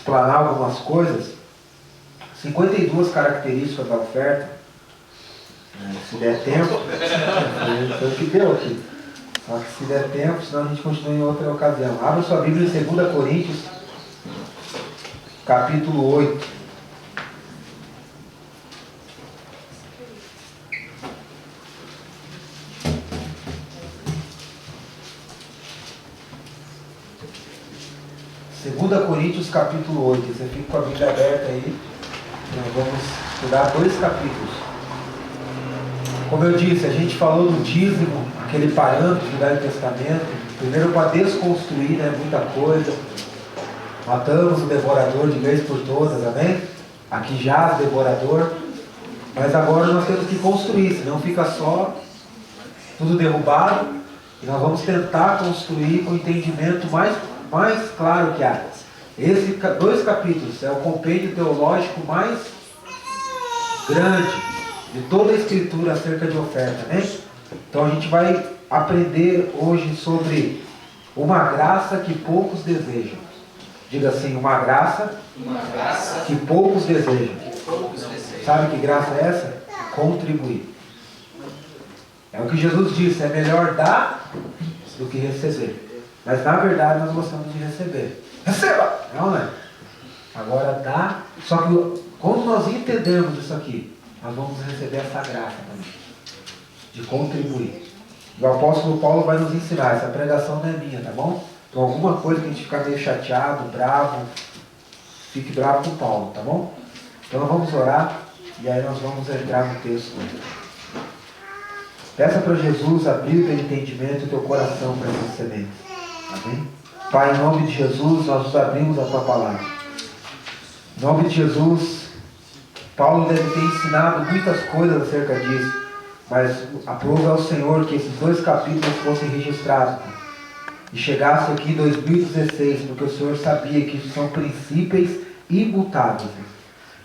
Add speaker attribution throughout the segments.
Speaker 1: explanar algumas coisas. 52 características da oferta. Se der tempo, foi o que deu aqui. Só que se der tempo, senão a gente continua em outra ocasião. Abra sua Bíblia em 2 Coríntios, capítulo 8. Segunda Coríntios capítulo 8, você fica com a Bíblia aberta aí, nós vamos estudar 2 capítulos. Como eu disse, a gente falou do dízimo, aquele parâmetro do Velho Testamento, primeiro para desconstruir, muita coisa, matamos o devorador de vez por todas, amém? Aqui jaz o devorador, mas agora nós temos que construir, senão fica só tudo derrubado, e nós vamos tentar construir com o entendimento mais claro que há. Esses 2 capítulos é o compêndio teológico mais grande de toda a Escritura acerca de oferta, né? Então a gente vai aprender hoje sobre uma graça que poucos desejam. Diga assim, uma graça que poucos desejam. Sabe que graça é essa? Contribuir. É o que Jesus disse, é melhor dar do que receber. Mas na verdade nós gostamos de receber. Receba! Não é? Agora dá. Só que quando nós entendemos isso aqui, nós vamos receber essa graça também. De contribuir. E o apóstolo Paulo vai nos ensinar. Essa pregação não é minha, tá bom? Então alguma coisa que a gente ficar meio chateado, bravo, fique bravo com Paulo, tá bom? Então nós vamos orar e aí nós vamos entrar no texto. Peça para Jesus abrir o teu entendimento e o teu coração para essas sementes. Amém? Pai, em nome de Jesus, nós nos abrimos a Tua palavra. Em nome de Jesus, Paulo deve ter ensinado muitas coisas acerca disso, mas aprova ao Senhor que esses 2 capítulos fossem registrados e chegasse aqui em 2016, porque o Senhor sabia que isso são princípios imutáveis.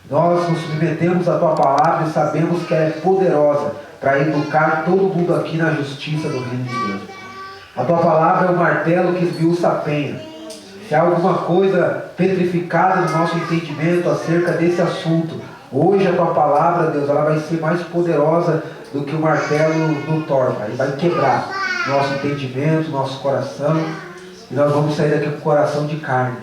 Speaker 1: Nós nos submetemos à Tua palavra e sabemos que ela é poderosa para educar todo mundo aqui na justiça do reino de Deus. A Tua palavra é o martelo que esmiuça a penha. Se há alguma coisa petrificada no nosso entendimento acerca desse assunto, hoje a Tua palavra, Deus, ela vai ser mais poderosa do que o martelo do Thor. Ele vai quebrar nosso entendimento, nosso coração, e nós vamos sair daqui com o coração de carne.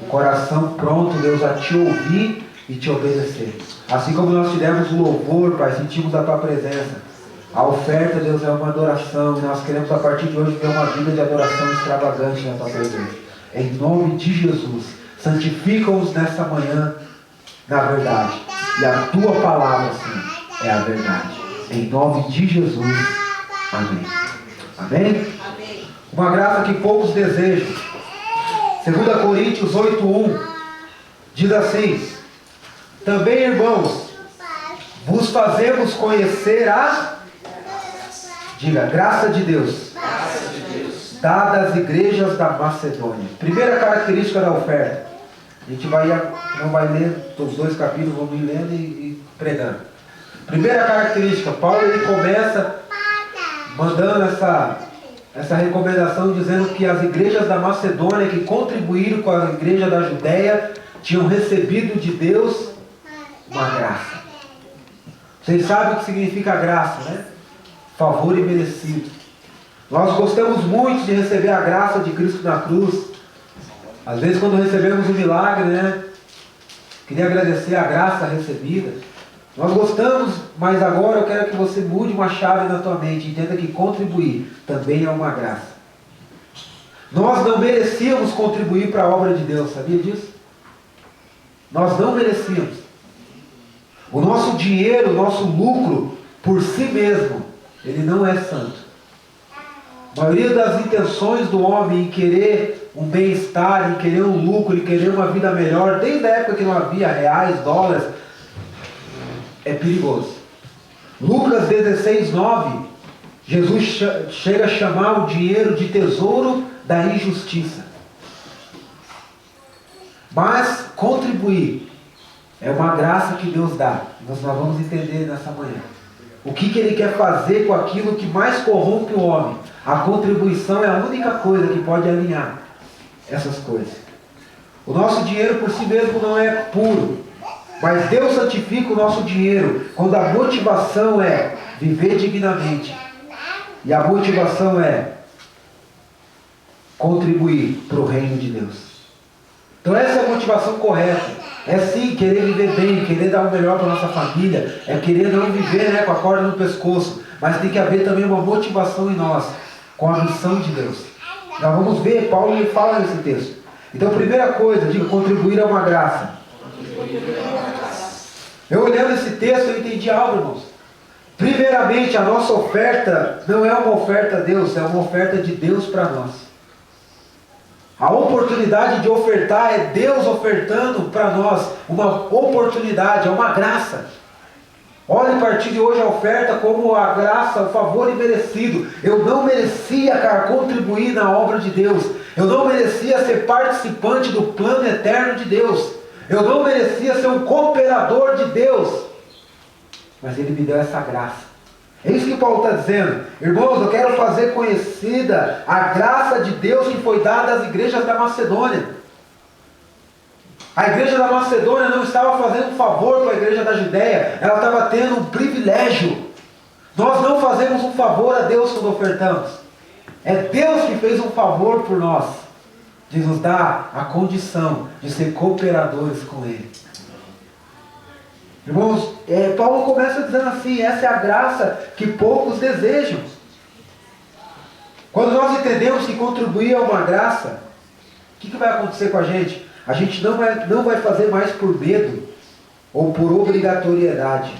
Speaker 1: O coração pronto, Deus, a Te ouvir e Te obedecer. Assim como nós tivemos o louvor, Pai, sentimos a Tua presença. A oferta, Deus, é uma adoração, e nós queremos a partir de hoje ver uma vida de adoração extravagante na Tua presença. Em nome de Jesus, santifica-os nesta manhã na verdade. E a Tua palavra, sim, é a verdade. Em nome de Jesus. Amém. Amém? Uma graça que poucos desejam. 2 Coríntios 8:1 diz assim: também, irmãos, vos fazemos conhecer diga, graça de Deus, dada às igrejas da Macedônia. Primeira característica da oferta. A gente não vai ler os 2 capítulos, vamos ir lendo e pregando. Primeira característica, Paulo ele começa mandando essa recomendação dizendo que as igrejas da Macedônia que contribuíram com a igreja da Judéia tinham recebido de Deus uma graça. Vocês sabem o que significa graça, né? Favor imerecido. Nós gostamos muito de receber a graça de Cristo na cruz. Às vezes quando recebemos um milagre, queria agradecer a graça recebida. Nós gostamos, mas agora eu quero que você mude uma chave na tua mente. Entenda que contribuir também é uma graça. Nós não merecíamos contribuir para a obra de Deus, sabia disso? Nós não merecíamos. O nosso dinheiro, o nosso lucro, por si mesmo, ele não é santo. A maioria das intenções do homem em querer um bem-estar, em querer um lucro, em querer uma vida melhor, desde a época que não havia reais, dólares, é perigoso. Lucas 16:9, Jesus chega a chamar o dinheiro de tesouro da injustiça. Mas contribuir é uma graça que Deus dá. Nós vamos entender nessa manhã. O que Ele quer fazer com aquilo que mais corrompe o homem? A contribuição é a única coisa que pode alinhar essas coisas. O nosso dinheiro por si mesmo não é puro. Mas Deus santifica o nosso dinheiro quando a motivação é viver dignamente. E a motivação é contribuir para o reino de Deus. Então essa é a motivação correta. É sim querer viver bem, querer dar o melhor para a nossa família, é querer não viver com a corda no pescoço. Mas tem que haver também uma motivação em nós, com a missão de Deus. Nós vamos ver, Paulo ele fala nesse texto. Então primeira coisa, diga, contribuir é uma graça. Eu olhando esse texto eu entendi algo, irmãos. Primeiramente, a nossa oferta não é uma oferta a Deus, é uma oferta de Deus para nós. A oportunidade de ofertar é Deus ofertando para nós uma oportunidade, é uma graça. Olhe a partir de hoje a oferta como a graça, o favor imerecido. Eu não merecia, cara, contribuir na obra de Deus. Eu não merecia ser participante do plano eterno de Deus. Eu não merecia ser um cooperador de Deus. Mas Ele me deu essa graça. É isso que Paulo está dizendo. Irmãos, eu quero fazer conhecida a graça de Deus que foi dada às igrejas da Macedônia. A igreja da Macedônia não estava fazendo um favor para a igreja da Judéia. Ela estava tendo um privilégio. Nós não fazemos um favor a Deus quando ofertamos. É Deus que fez um favor por nós. De nos dar a condição de ser cooperadores com Ele. Irmãos, Paulo começa dizendo assim, essa é a graça que poucos desejam. Quando nós entendemos que contribuir é uma graça, o que vai acontecer com a gente? A gente não vai fazer mais por medo ou por obrigatoriedade.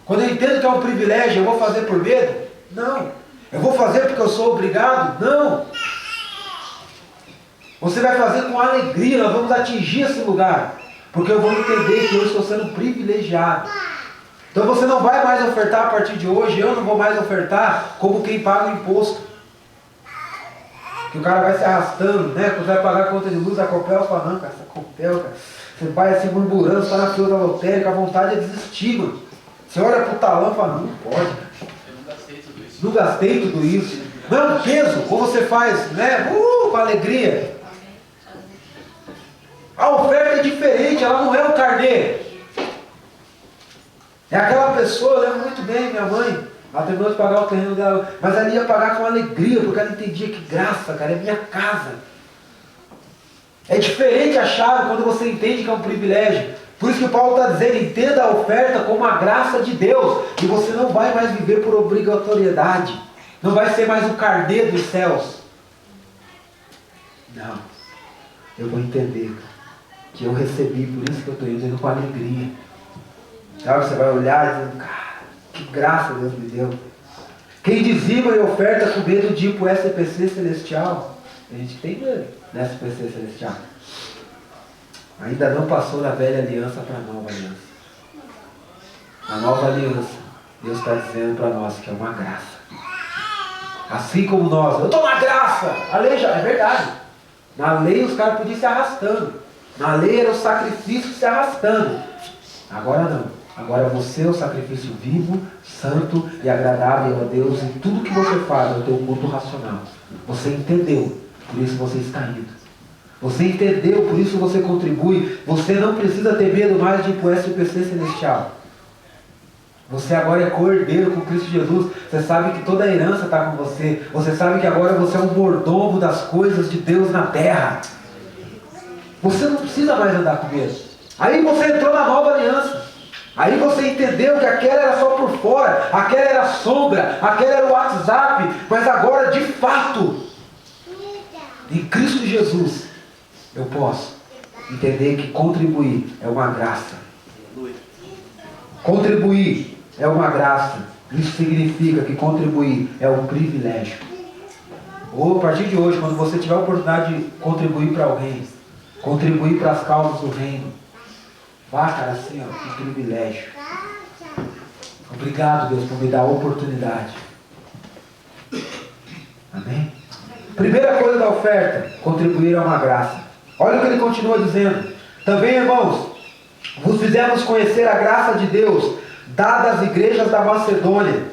Speaker 1: Quando eu entendo que é um privilégio, eu vou fazer por medo? Não. Eu vou fazer porque eu sou obrigado? Não. Você vai fazer com alegria, nós vamos atingir esse lugar. Porque eu vou entender que eu estou sendo privilegiado. Então você não vai mais ofertar a partir de hoje, eu não vou mais ofertar como quem paga o imposto. Que o cara vai se arrastando, né? Quando vai pagar a conta de luz, a Copel fala, não, cara, essa Copel, cara. Você vai assim murmurando, você está na fila da lotérica, a vontade é desistir, mano. Você olha pro talão e fala, não pode, cara. Eu não gastei tudo isso. Não gastei tudo isso. Não é um peso, como você faz, né? Com alegria. A oferta é diferente, ela não é um carnê. É aquela pessoa, eu lembro muito bem, minha mãe, ela terminou de pagar o terreno dela, mas ela ia pagar com alegria, porque ela entendia que graça, cara, é minha casa. É diferente a chave quando você entende que é um privilégio. Por isso que Paulo está dizendo, entenda a oferta como a graça de Deus, e você não vai mais viver por obrigatoriedade, não vai ser mais o carnê dos céus. Não, eu vou entender, cara, que eu recebi, por isso que eu estou indo com alegria. Sabe, você vai olhar e dizer, cara, que graça Deus me deu. Quem dizima e oferta com medo de ir para o SPC Celestial, a gente tem medo do SPC Celestial. Ainda não passou da velha aliança para a nova aliança. A nova aliança, Deus está dizendo para nós que é uma graça. Assim como nós, eu estou na graça. A lei já, é verdade. Na lei os caras podiam se arrastando. Na lei era o sacrifício se arrastando. Agora não. Agora você é o sacrifício vivo, santo e agradável a Deus. E tudo que você faz é o teu culto racional. Você entendeu, por isso você está indo. Você entendeu, por isso você contribui. Você não precisa ter medo mais de ir para o SPC Celestial. Você agora é co-herdeiro com Cristo Jesus. Você sabe que toda a herança está com você. Você sabe que agora você é um mordomo das coisas de Deus na terra. Você não precisa mais andar com medo. Aí você entrou na nova aliança. Aí você entendeu que aquela era só por fora. Aquela era sombra. Aquela era o WhatsApp. Mas agora, de fato, em Cristo Jesus, eu posso entender que contribuir é uma graça. Contribuir é uma graça. Isso significa que contribuir é um privilégio. Ou a partir de hoje, quando você tiver a oportunidade de contribuir para alguém, contribuir para as causas do reino, vá, cara, assim, ó, que privilégio. Obrigado, Deus, por me dar a oportunidade. Amém? Primeira coisa da oferta, contribuir é uma graça. Olha o que ele continua dizendo. Também, irmãos, vos fizemos conhecer a graça de Deus, dada às igrejas da Macedônia,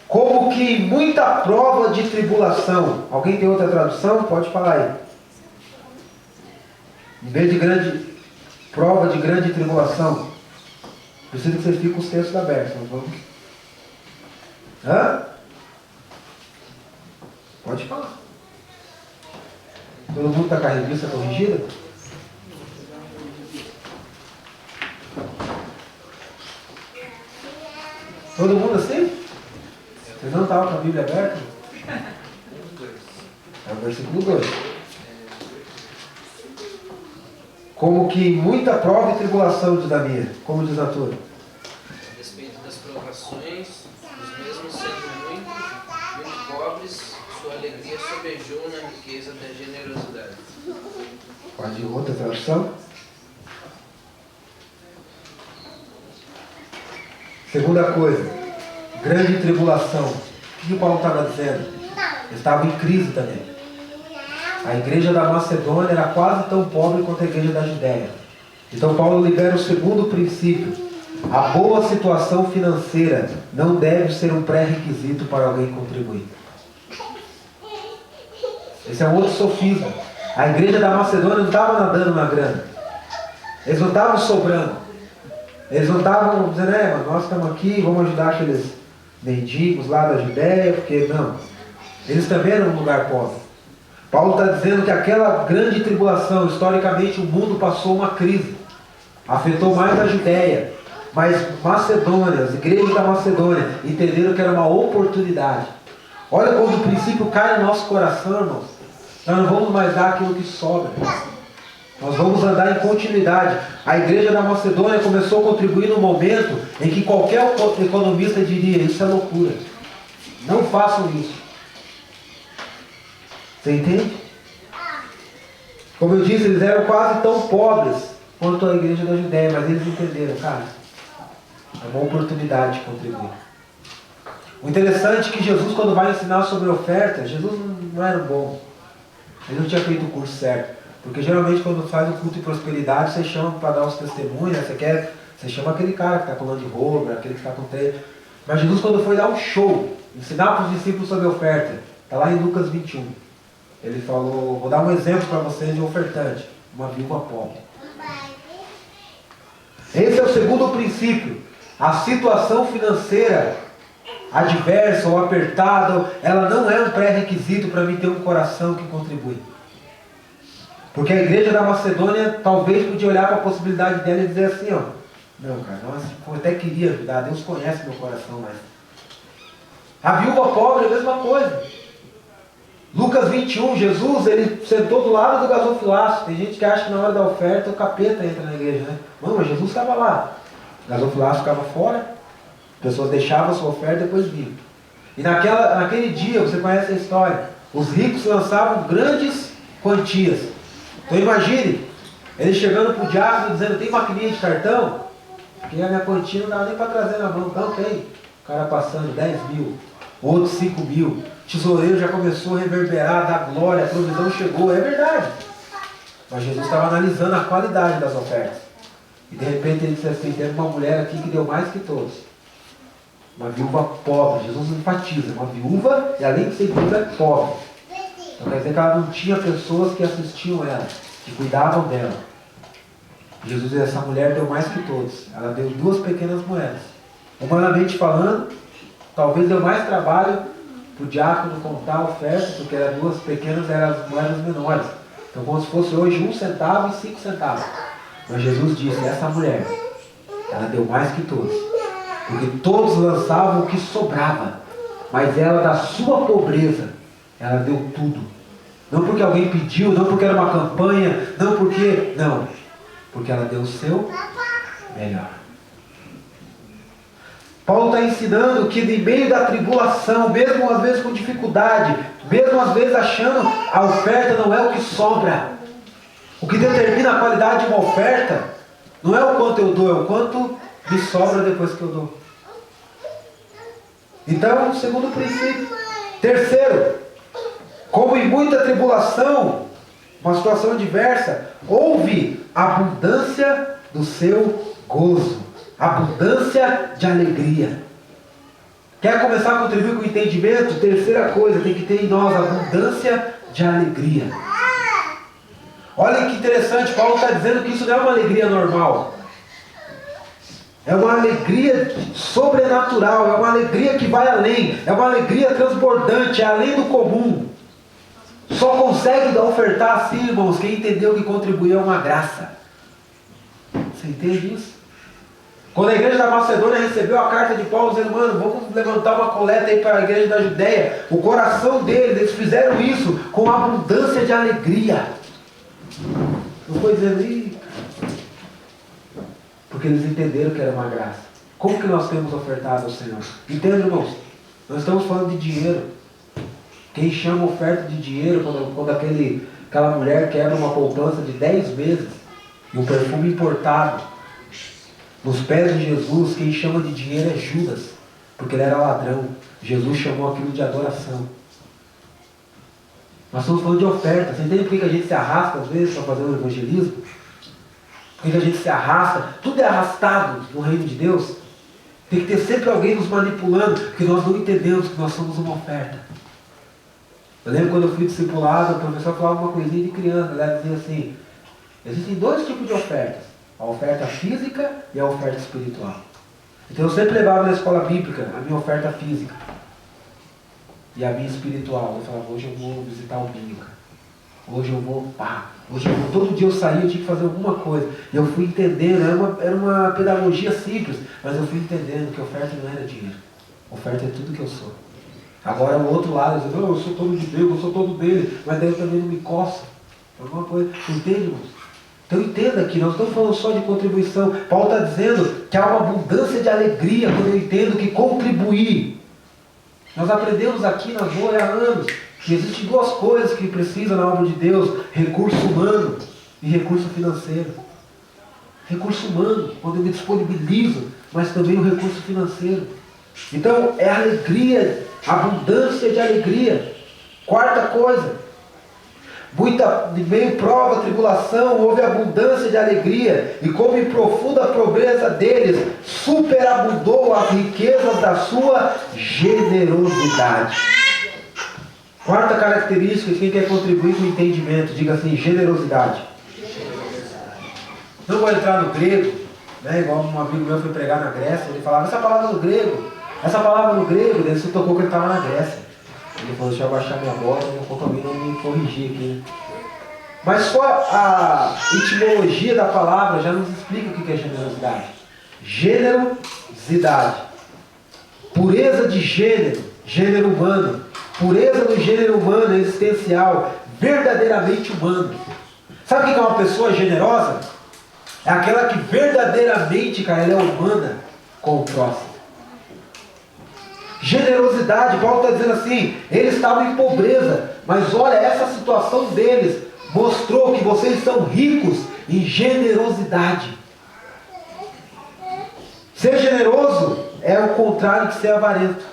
Speaker 1: como que em muita prova de tribulação. Alguém tem outra tradução? Pode falar aí. Em vez de grande prova, de grande tribulação. Preciso que vocês fiquem com os textos abertos. Nós vamos. Hã? Pode falar. Todo mundo está com a revista corrigida? Todo mundo assim? Vocês não estavam com a Bíblia aberta? É o versículo 2. Como que muita prova e tribulação, diz Daniel, como diz a tua.
Speaker 2: A respeito das provações, os mesmos sendo muito pobres, sua alegria sobejou na riqueza da generosidade.
Speaker 1: Pode ir outra tradução. Segunda coisa, grande tribulação. O que o Paulo estava dizendo? Ele estava em crise também. A igreja da Macedônia era quase tão pobre quanto a igreja da Judéia. Então Paulo libera o segundo princípio. A boa situação financeira não deve ser um pré-requisito para alguém contribuir. Esse é um outro sofisma. A igreja da Macedônia não estava nadando na grana. Eles não estavam sobrando. Eles não estavam dizendo, mas nós estamos aqui, vamos ajudar aqueles mendigos lá da Judéia, porque não. Eles também eram um lugar pobre. Paulo está dizendo que aquela grande tribulação, historicamente o mundo passou uma crise. Afetou mais a Judéia. Mas Macedônia, as igrejas da Macedônia, entenderam que era uma oportunidade. Olha quando o princípio cai no nosso coração, irmãos. Nós não vamos mais dar aquilo que sobra. Nós vamos andar em continuidade. A igreja da Macedônia começou a contribuir no momento em que qualquer economista diria, isso é loucura. Não façam isso. Você entende? Como eu disse, eles eram quase tão pobres quanto a igreja da Judéia, mas eles entenderam, cara, é uma oportunidade de contribuir. O interessante é que Jesus, quando vai ensinar sobre oferta, Jesus não era bom. Ele não tinha feito o curso certo. Porque geralmente quando faz o culto de prosperidade, você chama para dar os testemunhos, né? Você chama aquele cara que está pulando de roubo, aquele que está com treino. Mas Jesus, quando foi dar um show, ensinar para os discípulos sobre oferta, está lá em Lucas 21. Ele falou, vou dar um exemplo para vocês de ofertante, uma viúva pobre. Esse é o segundo princípio. A situação financeira adversa ou apertada, ela não é um pré-requisito para mim ter um coração que contribui. Porque a igreja da Macedônia talvez podia olhar para a possibilidade dela e dizer assim, não, cara, eu até queria ajudar, Deus conhece meu coração, mas... A viúva pobre é a mesma coisa. Lucas 21, Jesus, ele sentou do lado do gasofilaço. Tem gente que acha que na hora da oferta o capeta entra na igreja, né? Não, mas Jesus estava lá. O gasofilaço ficava fora, as pessoas deixavam a sua oferta e depois vinham. E naquele dia, você conhece a história, os ricos lançavam grandes quantias. Então imagine, ele chegando para o diácono dizendo, tem maquininha de cartão? Porque a minha quantia não dava nem para trazer na mão. Não tem. O cara passando 10 mil, outro 5 mil. O tesoureiro já começou a reverberar, dar glória, a provisão chegou. É verdade. Mas Jesus estava analisando a qualidade das ofertas. E de repente ele disse assim, tem uma mulher aqui que deu mais que todos. Uma viúva pobre. Jesus enfatiza, uma viúva e além de ser viúva é pobre. Então quer dizer que ela não tinha pessoas que assistiam ela, que cuidavam dela. Jesus diz, essa mulher deu mais que todos. Ela deu 2 pequenas moedas. Humanamente falando, talvez deu mais trabalho para o diácono contar a oferta, porque eram 2 pequenas, eram as moedas menores. Então como se fosse hoje 1 centavo e 5 centavos. Mas Jesus disse, essa mulher, ela deu mais que todos. Porque todos lançavam o que sobrava. Mas ela, da sua pobreza, ela deu tudo. Não porque alguém pediu, não porque era uma campanha, não porque... Não. Porque ela deu o seu melhor. Paulo está ensinando que em meio da tribulação, mesmo às vezes com dificuldade, mesmo às vezes achando a oferta não é o que sobra. O que determina a qualidade de uma oferta não é o quanto eu dou, é o quanto me sobra depois que eu dou. Então, segundo princípio. Terceiro, como em muita tribulação, uma situação adversa, houve abundância do seu gozo, abundância de alegria. Quer começar a contribuir com o entendimento? Terceira coisa, tem que ter em nós abundância de alegria. Olha que interessante, Paulo está dizendo que isso não é uma alegria normal. É uma alegria sobrenatural, é uma alegria que vai além, é uma alegria transbordante, é além do comum. Só consegue ofertar assim, irmãos, quem entendeu que contribuir é uma graça. Você entende isso? Quando a igreja da Macedônia recebeu a carta de Paulo dizendo, mano, vamos levantar uma coleta aí para a igreja da Judéia, o coração deles, eles fizeram isso com abundância de alegria. Não foi dizendo, ih, porque eles entenderam que era uma graça. Como que nós temos ofertado ao Senhor? Entende, irmãos? Nós estamos falando de dinheiro. Quem chama oferta de dinheiro quando aquela mulher quebra uma poupança de 10 meses e um perfume importado nos pés de Jesus, quem chama de dinheiro é Judas, porque ele era ladrão. Jesus chamou aquilo de adoração. Nós estamos falando de oferta. Você entende por que a gente se arrasta às vezes para fazer o evangelismo? Por que a gente se arrasta? Tudo é arrastado no reino de Deus. Tem que ter sempre alguém nos manipulando, porque nós não entendemos que nós somos uma oferta. Eu lembro quando eu fui discipulado, o professor falava uma coisinha de criança. Ela dizia assim, existem 2 tipos de ofertas. A oferta física e a oferta espiritual. Então eu sempre levava na escola bíblica a minha oferta física. E a minha espiritual. Eu falava, hoje eu vou visitar o binho, cara. Hoje eu vou, todo dia eu saía, eu tinha que fazer alguma coisa. E eu fui entendendo, era uma pedagogia simples, mas eu fui entendendo que oferta não era dinheiro. Oferta é tudo que eu sou. Agora o outro lado, eu digo, não, eu sou todo de Deus, eu sou todo dele, mas daí eu também não me coça. Alguma coisa. Entende, irmãos? Então entenda que nós estamos falando só de contribuição. Paulo está dizendo que há uma abundância de alegria quando eu entendo que contribuir. Nós aprendemos aqui na Zoe há anos que existem 2 coisas que precisam na obra de Deus: recurso humano e recurso financeiro. Recurso humano, quando eu me disponibilizo, mas também o recurso financeiro. Então é alegria, abundância de alegria. 4ª coisa, de meio prova, tribulação, houve abundância de alegria, e como em profunda pobreza deles, superabundou as riquezas da sua generosidade. 4ª característica, quem quer contribuir com o entendimento, diga assim, generosidade. Não vou entrar no grego, né, igual um amigo meu foi pregar na Grécia, ele falava, essa palavra no grego, ele se tocou que ele estava na Grécia. Ele falou, deixa eu abaixar minha bola, daqui a pouco alguém não me corrigir aqui. Mas só a etimologia da palavra já nos explica o que é generosidade. Generosidade. Pureza de gênero, gênero humano. Pureza do gênero humano, existencial, verdadeiramente humano. Sabe o que é uma pessoa generosa? É aquela que verdadeiramente, cara, ela é humana com o próximo. Generosidade, Paulo está dizendo assim, eles estavam em pobreza, mas olha, essa situação deles mostrou que vocês são ricos em generosidade. Ser generoso é o contrário de ser avarento.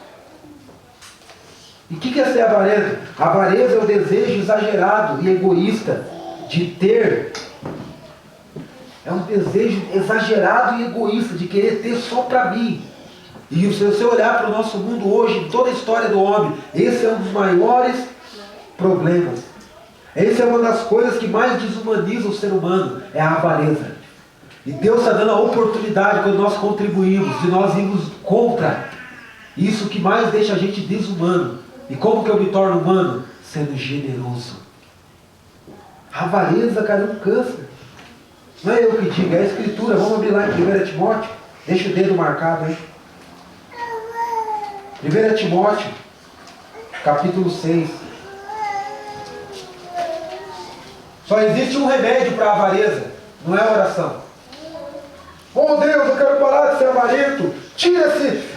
Speaker 1: E o que é ser avarento? Avareza é o desejo exagerado e egoísta de ter. É um desejo exagerado e egoísta de querer ter só para mim. E se você olhar para o nosso mundo hoje, toda a história do homem, esse é um dos maiores problemas. Essa é uma das coisas que mais desumaniza o ser humano, é a avareza. E Deus está dando a oportunidade, quando nós contribuímos, de nós irmos contra isso que mais deixa a gente desumano. E como que eu me torno humano? Sendo generoso. A avareza, cara, é um câncer. Não é eu que digo, é a Escritura. Vamos abrir lá em 1 Timóteo. Deixa o dedo marcado aí. 1 Timóteo, capítulo 6. Só existe um remédio para a avareza, não é a oração. Oh Deus, eu quero parar de ser avarento. Tira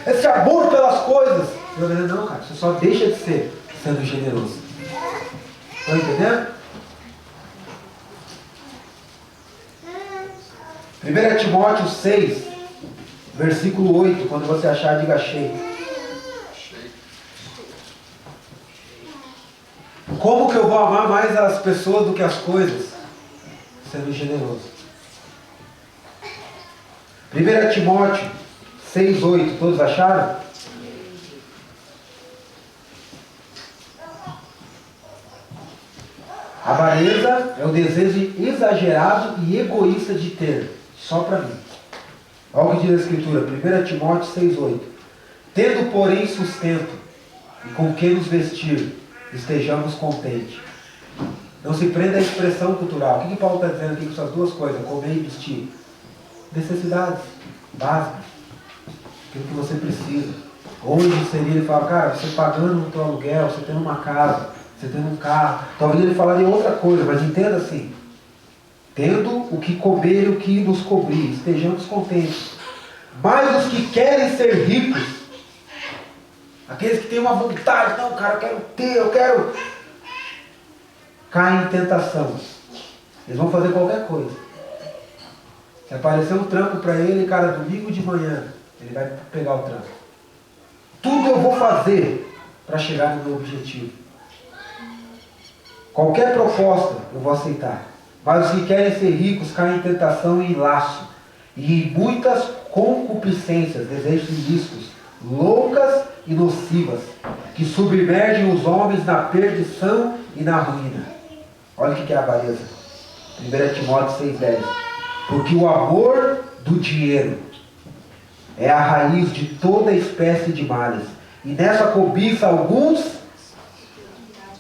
Speaker 1: esse amor pelas coisas. Eu falei, não, cara, você só deixa de ser sendo generoso. Estão entendendo? 1 Timóteo 6, versículo 8. Quando você achar, diga achei. Como que eu vou amar mais as pessoas do que as coisas? Sendo generoso. 1 Timóteo 6, 8. Todos acharam? A avareza é o desejo exagerado e egoísta de ter, só para mim. Olha o que diz a Escritura, 1 Timóteo 6,8. Tendo, porém, sustento e com que nos vestir, estejamos contentes. Não se prenda à expressão cultural. O que Paulo está dizendo aqui com essas duas coisas, comer e vestir? Necessidades básicas, aquilo que você precisa. Hoje seria ele falar, cara, você pagando o teu aluguel, você tendo uma casa, você tendo um carro. Talvez ele falaria outra coisa, mas entenda assim. Tendo o que comer e o que nos cobrir, estejamos contentes. Mas os que querem ser ricos, aqueles que têm uma vontade, não, cara, eu quero ter, eu quero, caem em tentação. Eles vão fazer qualquer coisa. Se aparecer um trampo para ele, cara, domingo de manhã, ele vai pegar o trampo. Tudo eu vou fazer para chegar no meu objetivo. Qualquer proposta eu vou aceitar. Mas os que querem ser ricos caem em tentação e em laço, e em muitas concupiscências, desejos ilícitos, loucas e nocivas, que submergem os homens na perdição e na ruína. Olha o que é a avareza. 1 Timóteo 6,10. Porque o amor do dinheiro é a raiz de toda espécie de males. E nessa cobiça alguns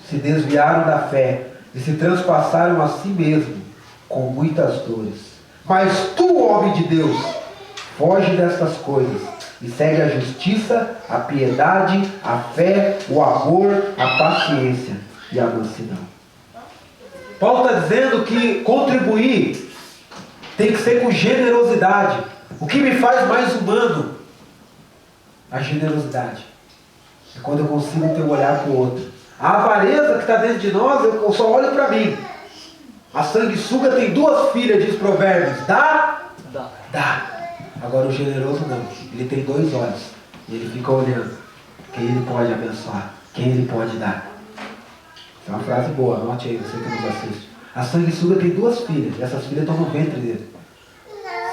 Speaker 1: se desviaram da fé e se transpassaram a si mesmo com muitas dores. Mas tu, homem de Deus, foge destas coisas e segue a justiça, a piedade, a fé, o amor, a paciência e a mansidão. Paulo está dizendo que contribuir tem que ser com generosidade. O que me faz mais humano? A generosidade. É quando eu consigo ter um olhar para o outro. A avareza que está dentro de nós, eu só olho para mim. A sanguessuga tem 2 filhas, diz Provérbios. Dá? Dá. Agora o generoso não. Ele tem 2 olhos. E ele fica olhando. Quem ele pode abençoar. Quem ele pode dar. É uma frase boa, anote aí, você que nos assiste. A sanguessuga tem 2 filhas. E essas filhas estão no ventre dele.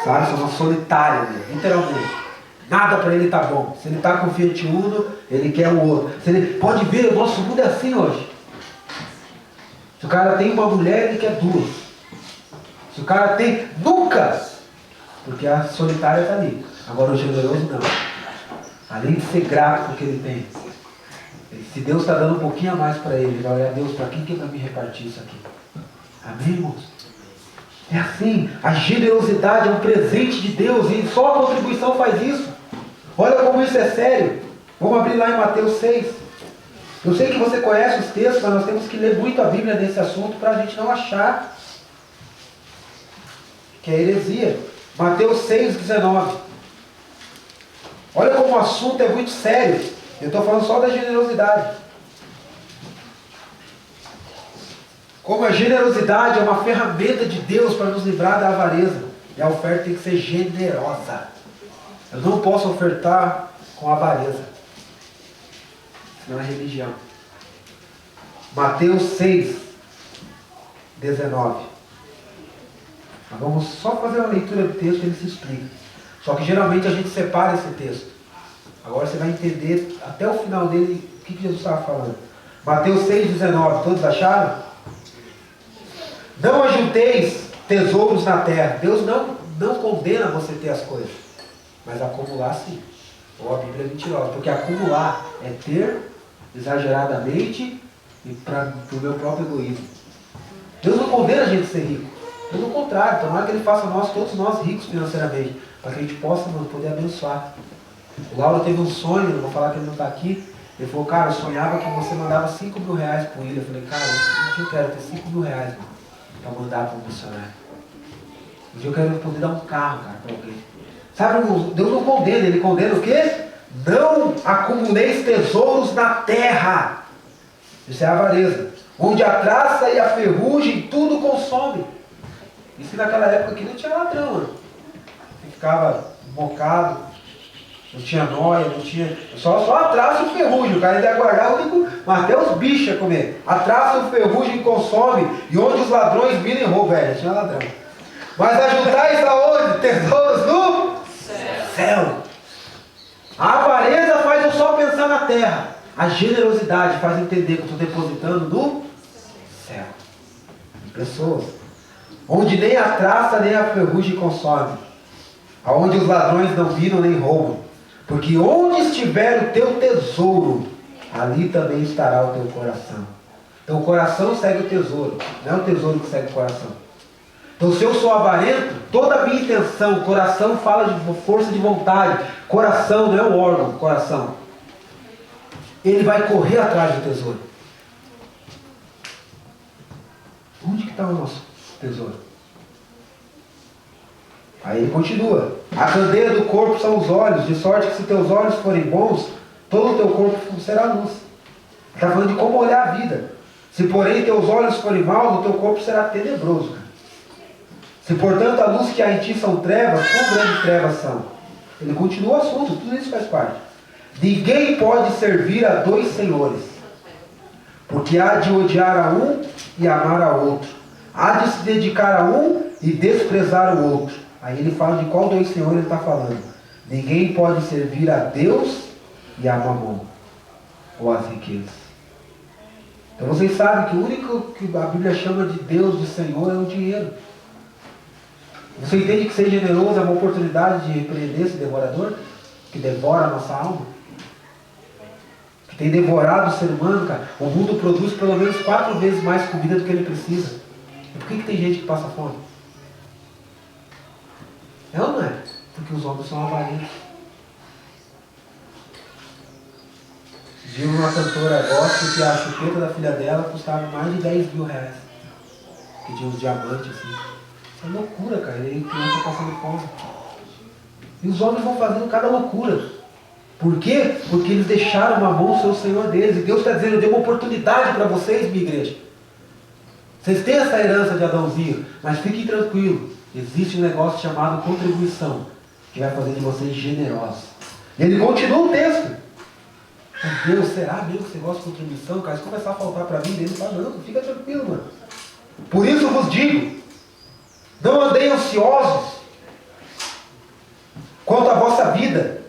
Speaker 1: Sabe? São uma solitária dele, literalmente. Nada para ele tá bom. Se ele está com o Fiat Uno, ele quer o outro. Se ele pode ver, o nosso mundo é assim hoje. Se o cara tem uma mulher, ele quer 2. Se o cara tem, nunca! Porque a solitária está ali. Agora o generoso não. Além de ser grato porque ele tem. Se Deus está dando um pouquinho a mais para ele, ele vai olhar, Deus, para quem que vai me repartir isso aqui? Amém, irmãos? É assim, a generosidade é um presente de Deus e só a contribuição faz isso. Olha como isso é sério. Vamos abrir lá em Mateus 6. Eu sei que você conhece os textos, mas nós temos que ler muito a Bíblia nesse assunto para a gente não achar que é heresia. Mateus 6,19. Olha como o assunto é muito sério. Eu estou falando só da generosidade. Como a generosidade é uma ferramenta de Deus para nos livrar da avareza. E a oferta tem que ser generosa. Eu não posso ofertar com avareza. Senão é religião. Mateus 6, 19. Nós vamos só fazer uma leitura do texto e ele se explica. Só que geralmente a gente separa esse texto. Agora você vai entender até o final dele o que Jesus estava falando. Mateus 6, 19. Todos acharam? Não ajunteis tesouros na terra. Deus não condena você ter as coisas. Mas acumular sim. Ou a Bíblia é mentirosa. Porque acumular é ter exageradamente e para o meu próprio egoísmo. Deus não condena a gente ser rico. Pelo contrário, tomara que Ele faça todos nós ricos financeiramente. Para que a gente possa poder abençoar. O Lauro teve um sonho, não vou falar que ele não está aqui. Ele falou, cara, eu sonhava que você mandava 5 mil reais para o William. Eu falei, cara, eu quero ter 5 mil reais para mandar para um missionário. Um dia eu quero poder dar um carro, cara, para alguém. Sabe, Deus não condena, Ele condena o quê? Não acumuleis tesouros na terra. Isso é avareza. Onde a traça e a ferrugem tudo consome. Isso naquela época aqui não tinha ladrão, mano. Você ficava bocado, não tinha nóia, não tinha. Só a traça e o ferrugem. O cara ainda ia guardar o único. Mas até os bichos ia comer. A traça e o ferrugem consome. E onde os ladrões miram e roubam, velho. Tinha ladrão. Mas ajuntais aonde? Tesouros no céu. A avareza faz eu só pensar na terra. A generosidade faz entender que eu estou depositando no céu. pessoas. Onde nem a traça nem a ferrugem consome. Aonde os ladrões não viram nem roubam. Porque onde estiver o teu tesouro, ali também estará o teu coração. Então o coração segue o tesouro, não é o tesouro que segue o coração. Então se eu sou avarento, toda a minha intenção, coração fala de força de vontade, coração não é o órgão, coração. Ele vai correr atrás do tesouro. Onde que está o nosso tesouro? Aí ele continua. A candeia do corpo são os olhos, de sorte que se teus olhos forem bons, todo o teu corpo será luz. Está falando de como olhar a vida. Se porém teus olhos forem maus, o teu corpo será tenebroso. Cara. Se portanto a luz que há em ti são trevas, quão grandes trevas são? Ele continua o assunto, tudo isso faz parte. Ninguém pode servir a dois senhores, porque há de odiar a um e amar a outro. Há de se dedicar a um e desprezar o outro. Aí ele fala de qual dois senhores ele está falando. Ninguém pode servir a Deus e a Mamon, ou as riquezas. Então vocês sabem que o único que a Bíblia chama de Deus, de Senhor, é o dinheiro. Você entende que ser generoso é uma oportunidade de repreender esse devorador, que devora a nossa alma? Que tem devorado o ser humano, cara. O mundo produz pelo menos 4 vezes mais comida do que ele precisa. E por que tem gente que passa fome? É ou não é? Porque os homens são avarentos. Viu uma cantora gospel que a chupeta da filha dela custava mais de 10 mil reais. Que tinha uns diamantes assim. Isso é loucura, cara. E aí criança passando fome. E os homens vão fazendo cada loucura. Por quê? Porque eles deixaram uma mão ser o Senhor deles. E Deus está dizendo, eu dei uma oportunidade para vocês, minha igreja. Vocês têm essa herança de Adãozinho, mas fiquem tranquilos. Existe um negócio chamado contribuição, que vai fazer de vocês generosos. E ele continua o texto. Meu Deus, será mesmo que você gosta de contribuição, cara? Se começar a faltar para mim, ele fala, não, fica tranquilo, mano. Por isso eu vos digo, não andei ansiosos quanto à vossa vida,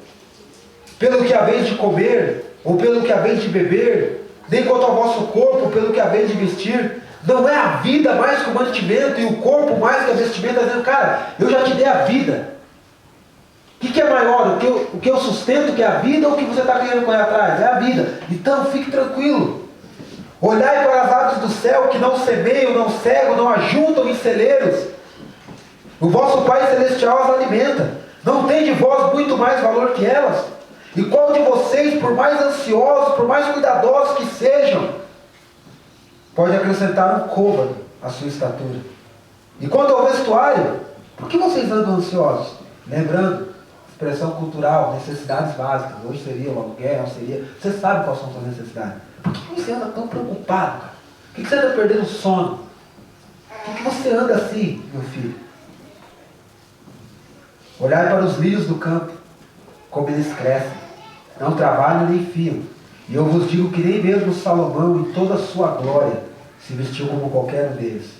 Speaker 1: pelo que haveis de comer, ou pelo que haveis de beber, nem quanto ao vosso corpo, pelo que haveis de vestir. Não é a vida mais que o mantimento e o corpo mais que a vestimenta. Está dizendo, cara, eu já te dei a vida. O que é maior? O que eu sustento que é a vida ou o que você está querendo correr atrás? É a vida. Então fique tranquilo. Olhai para as aves do céu que não semeiam, não cegam, não ajuntam em celeiros. O vosso Pai Celestial as alimenta. Não tem de vós muito mais valor que elas? E qual de vocês, por mais ansiosos, por mais cuidadosos que sejam, pode acrescentar um côvado à sua estatura? E quanto ao vestuário, por que vocês andam ansiosos? Lembrando, expressão cultural, necessidades básicas. Hoje seria o aluguel, seria... Você sabe quais são suas necessidades. Por que você anda tão preocupado, cara? Por que você anda perdendo o sono? Por que você anda assim, meu filho? Olhai para os lírios do campo, como eles crescem. Não trabalham nem fiam. E eu vos digo que nem mesmo Salomão, em toda a sua glória, se vestiu como qualquer um deles.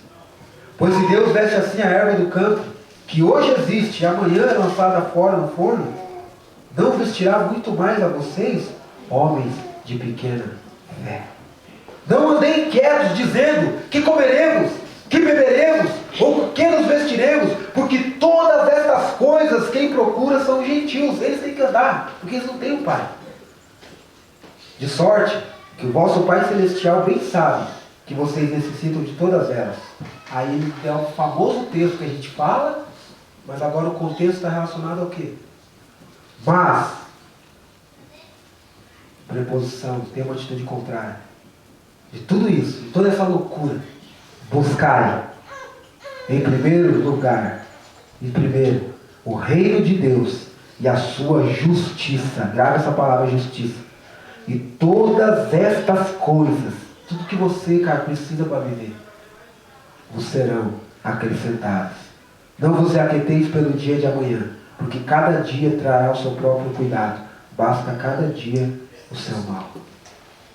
Speaker 1: Pois se Deus veste assim a erva do campo, que hoje existe e amanhã é lançada fora no forno, não vestirá muito mais a vocês, homens de pequena fé. Não andem inquietos, dizendo, que comeremos, que beberemos, ou que nos vestiremos, porque todas estas coisas quem procura são gentios. Eles têm que andar, porque eles não têm um pai. De sorte que o vosso Pai Celestial bem sabe que vocês necessitam de todas elas. Aí ele é o famoso texto que a gente fala, mas agora o contexto está relacionado ao quê? Mas, preposição, tem uma atitude contrária. De tudo isso, de toda essa loucura, buscai, em primeiro lugar, o reino de Deus e a sua justiça. Grave essa palavra, justiça. E todas estas coisas, tudo que você, cara, precisa para viver, vos serão acrescentadas. Não vos aquieteis pelo dia de amanhã, porque cada dia trará o seu próprio cuidado. Basta cada dia o seu mal.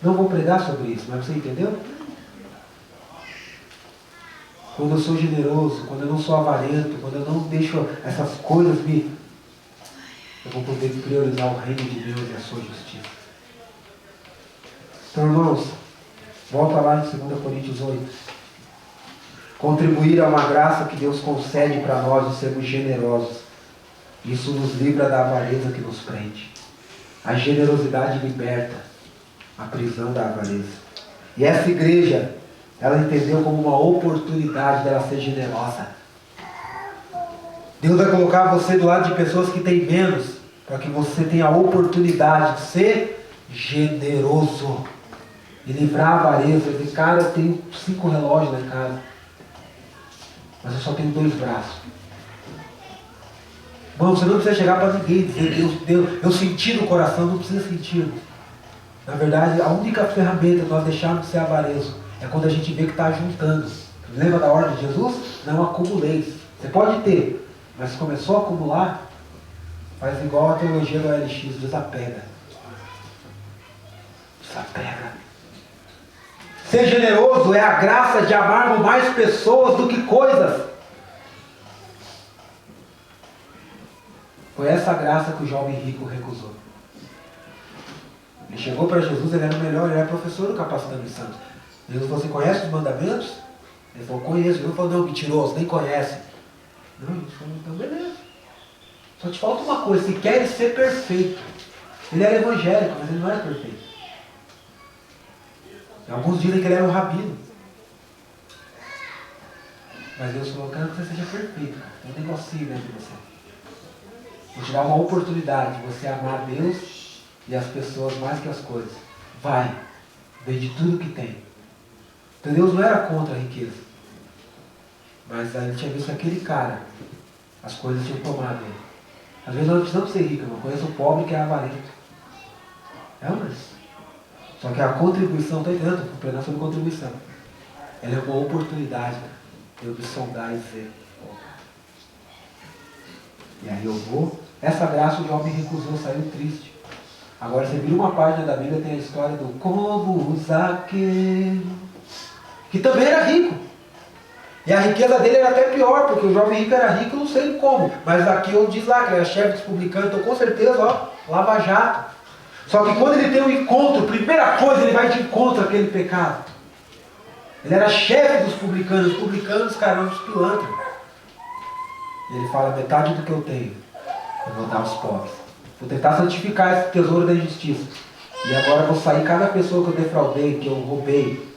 Speaker 1: Não vou pregar sobre isso, mas você entendeu? Quando eu sou generoso, quando eu não sou avarento, quando eu não deixo essas coisas eu vou poder priorizar o reino de Deus e a sua justiça. Então, irmãos, volta lá em 2 Coríntios 8. Contribuir é uma graça que Deus concede para nós de sermos generosos. Isso nos livra da avareza que nos prende. A generosidade liberta a prisão da avareza. E essa igreja, ela entendeu como uma oportunidade dela ser generosa. Deus vai colocar você do lado de pessoas que têm menos, para que você tenha a oportunidade de ser generoso. E livrar a avareza. E cara, eu tenho 5 relógios lá em casa, mas eu só tenho 2 braços. Bom, você não precisa chegar para ninguém e dizer, Deus, eu senti no coração, não precisa sentir. Na verdade, a única ferramenta de nós deixarmos de ser avarezo é quando a gente vê que está juntando. Lembra da ordem de Jesus? Não acumuleis. Você pode ter, mas se começou a acumular, faz igual a teologia do LX, desapega. Desapega. Ser generoso é a graça de amarmos mais pessoas do que coisas. Foi essa graça que o jovem rico recusou. Ele chegou para Jesus, ele era o melhor, ele era professor do Capacitando os Santos. Jesus falou, você conhece os mandamentos? Ele falou, conheço. Jesus falou, não, mentiroso, nem conhece. Não, ele falou, então beleza. Só te falta uma coisa, se queres ser perfeito. Ele era evangélico, mas ele não era perfeito. Alguns dizem que ele era um rabino. Mas Deus falou, quero que você seja perfeito, cara. Tem um negocinho dentro de você. Vou te dar uma oportunidade de você amar Deus e as pessoas mais que as coisas. Vai, vende tudo que tem. Então Deus não era contra a riqueza. Mas aí ele tinha visto aquele cara, as coisas tinham tomado ele. Às vezes nós não precisamos ser ricos, eu conheço o pobre que é avarento. É, mas... Só que a contribuição, está entendendo? Estou pregando sobre contribuição. Ela é uma oportunidade de eu me sondar e dizer. E aí eu vou. Essa graça o homem recusou, saiu triste. Agora você vira uma página da Bíblia, tem a história do como Zaqueu, que também era rico. E a riqueza dele era até pior, porque o jovem rico era rico, não sei como. Mas Zaqueu diz lá que ele era chefe dos publicanos, então com certeza, ó, lava-jato. Só que quando ele tem um encontro, primeira coisa, ele vai de encontro àquele pecado. Ele era chefe dos publicanos, os publicanos, caramba, os pilantras. E ele fala, metade do que eu tenho, eu vou dar aos pobres. Vou tentar santificar esse tesouro da injustiça. E agora eu vou sair, cada pessoa que eu defraudei, que eu roubei,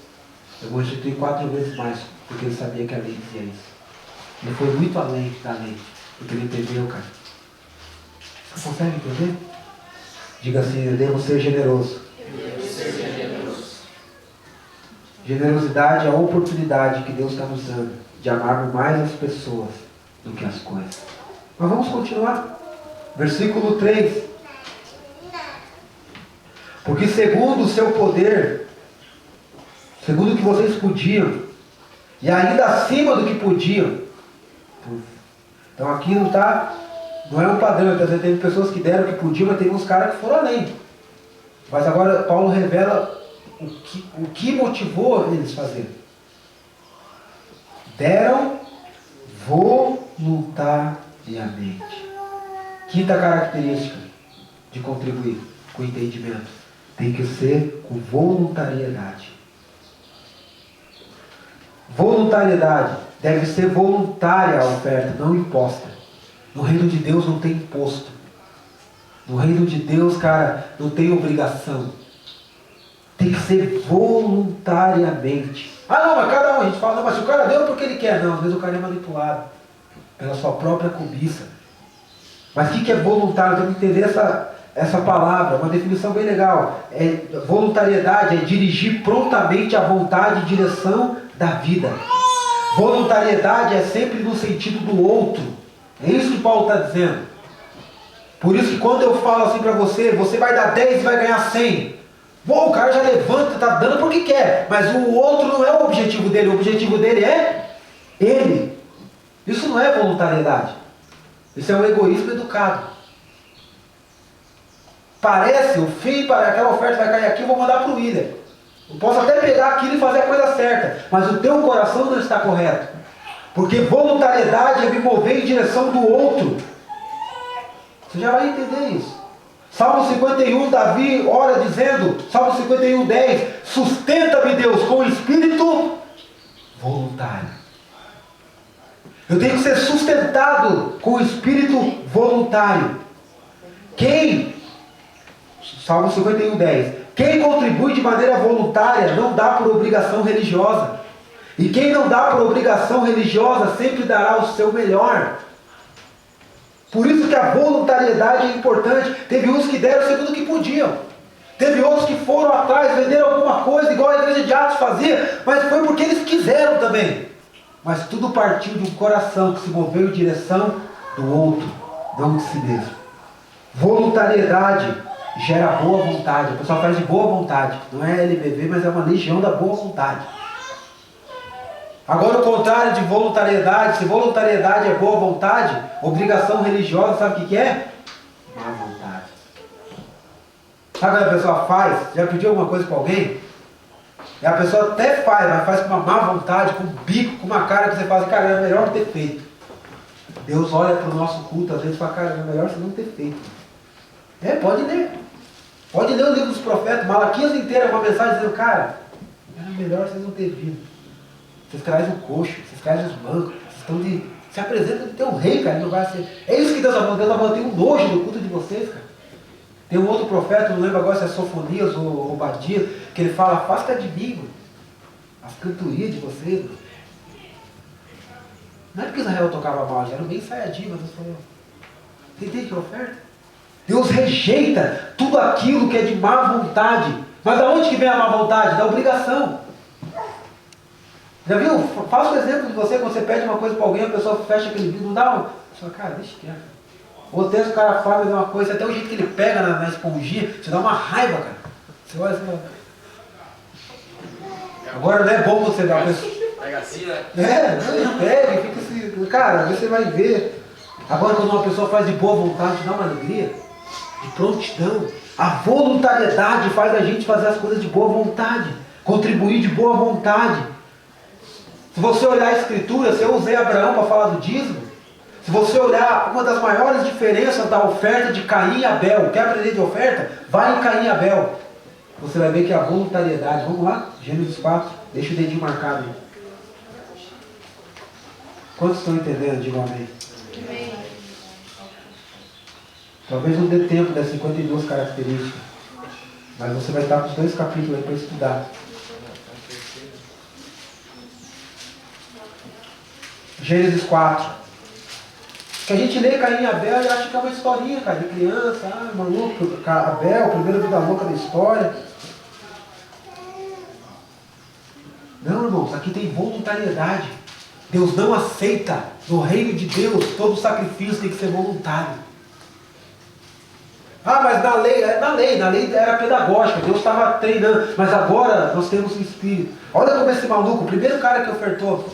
Speaker 1: eu vou restituir 4 vezes mais, porque ele sabia que a lei dizia isso. Ele foi muito além da lei, porque ele entendeu, cara. Você consegue entender? Diga assim, eu devo ser generoso. Generosidade é a oportunidade que Deus está nos dando de amarmos mais as pessoas do que as coisas. Mas vamos continuar. Versículo 3. Porque segundo o seu poder, segundo o que vocês podiam, e ainda acima do que podiam. Então aqui não é um padrão. Então, teve pessoas que deram o que podiam, mas teve uns caras que foram além. Mas agora Paulo revela o que motivou eles a fazer. Deram voluntariamente. Quinta característica de contribuir com entendimento. Tem que ser com voluntariedade. Voluntariedade. Deve ser voluntária a oferta, não imposta. No reino de Deus não tem imposto. No reino de Deus, cara, não tem obrigação. Tem que ser voluntariamente. Ah não, mas cada um, a gente fala, não, mas se o cara deu porque ele quer. Não, às vezes o cara é manipulado pela sua própria cobiça. Mas o que é voluntário? Temos que entender essa palavra, uma definição bem legal. Voluntariedade é dirigir prontamente a vontade e direção da vida. Voluntariedade é sempre no sentido do outro. É isso que Paulo está dizendo. Por isso que quando eu falo assim para você, você vai dar 10 e vai ganhar 100. Bom, o cara já levanta, está dando porque quer. Mas o outro não é o objetivo dele. O objetivo dele é ele. Isso não é voluntariedade. Isso é um egoísmo educado. Parece, o fim para aquela oferta vai cair aqui, eu vou mandar para o William. Eu posso até pegar aquilo e fazer a coisa certa, mas o teu coração não está correto. Porque voluntariedade é me mover em direção do outro. Você já vai entender isso. Salmo 51, Davi ora dizendo, Salmo 51, 10, sustenta-me Deus com o espírito voluntário. Eu tenho que ser sustentado com o espírito voluntário. Salmo 51:10. Quem contribui de maneira voluntária não dá por obrigação religiosa. E quem não dá por obrigação religiosa sempre dará o seu melhor. Por isso que a voluntariedade é importante. Teve uns que deram segundo o que podiam. Teve outros que foram atrás, venderam alguma coisa, igual a igreja de Atos fazia, mas foi porque eles quiseram também. Mas tudo partiu de um coração que se moveu em direção do outro, não de si mesmo. Voluntariedade gera boa vontade. O pessoal faz de boa vontade. Não é LBV, mas é uma legião da boa vontade. Agora o contrário de voluntariedade, se voluntariedade é boa vontade, obrigação religiosa, sabe o que é? Má vontade. Sabe quando a pessoa faz? Já pediu alguma coisa para alguém? E a pessoa até faz, mas faz com uma má vontade, com um bico, com uma cara que você faz, cara, é melhor não ter feito. Deus olha para o nosso culto, às vezes fala, cara, é melhor você não ter feito. Pode ler. Pode ler o livro dos profetas, Malaquias inteiro é uma mensagem dizendo, cara, era melhor vocês não terem vindo. Vocês trazem o coxo, vocês trazem os mancos, vocês estão de... Se apresentam de ter um rei, cara, não vai ser... É isso que Deus está falando, Deus está falando, tem um nojo do culto de vocês, cara. Tem um outro profeta, não lembro agora se é Sofonias ou Obadias, que ele fala, afasta de mim, mano, as cantorias de vocês, mano. Não é porque Israel tocava mal, já era bem ensaiadinho, mas Deus falou, você entende que é oferta? Deus rejeita tudo aquilo que é de má vontade. Mas da onde que vem a má vontade? Da obrigação. Já viu? Faça o exemplo de você, quando você pede uma coisa para alguém, a pessoa fecha aquele vídeo, não dá uma... Você fala, cara, deixa quieto. Ou até se o cara fala uma coisa, até o jeito que ele pega na esponjinha, você dá uma raiva, cara. Você olha assim, agora não é bom você dar uma pessoa...
Speaker 2: Pega assim, né?
Speaker 1: Não pega e fica assim, cara, você vai ver. Agora quando uma pessoa faz de boa vontade, dá uma alegria, de prontidão. A voluntariedade faz a gente fazer as coisas de boa vontade, contribuir de boa vontade. Se você olhar a Escritura, se eu usei Abraão para falar do dízimo, se você olhar uma das maiores diferenças da oferta de Caim e Abel, quer aprender de oferta? Vai em Caim e Abel. Você vai ver que a voluntariedade, vamos lá, Gênesis 4, deixa o dedinho marcado aí. Quantos estão entendendo? Digam amém. Amém. Talvez não dê tempo das 52 características, mas você vai estar com os 2 capítulos aí para estudar. Gênesis 4. Que a gente lê Caim e Abel e acha que é uma historinha, cara, de criança, maluco, Abel, primeira vida louca da história. Não, irmãos, aqui tem voluntariedade. Deus não aceita, no reino de Deus, todo sacrifício tem que ser voluntário. Mas na lei era pedagógica, Deus estava treinando, mas agora nós temos o Espírito. Olha como esse maluco, o primeiro cara que ofertou,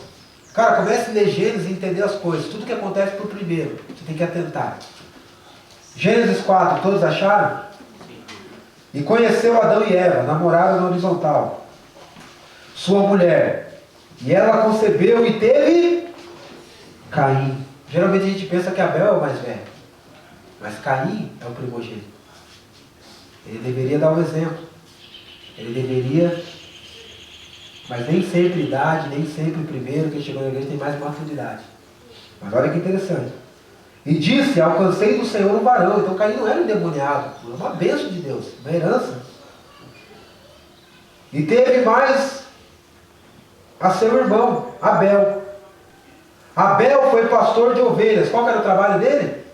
Speaker 1: cara, comece a ler Gênesis e entender as coisas, tudo que acontece por primeiro, você tem que atentar. Gênesis 4, todos acharam? E conheceu Adão e Eva, namoraram na horizontal, sua mulher, e ela concebeu e teve Caim. Geralmente a gente pensa que Abel é o mais velho, mas Caim é o primogênito. Ele deveria dar o exemplo. Ele deveria, mas nem sempre idade, nem sempre primeiro, quem chegou na igreja tem mais maturidade. Mas olha que interessante. E disse, alcancei do Senhor um varão. Então Caim não era endemoniado, era uma bênção de Deus, uma herança. E teve mais a seu irmão, Abel. Abel foi pastor de ovelhas. Qual era o trabalho dele?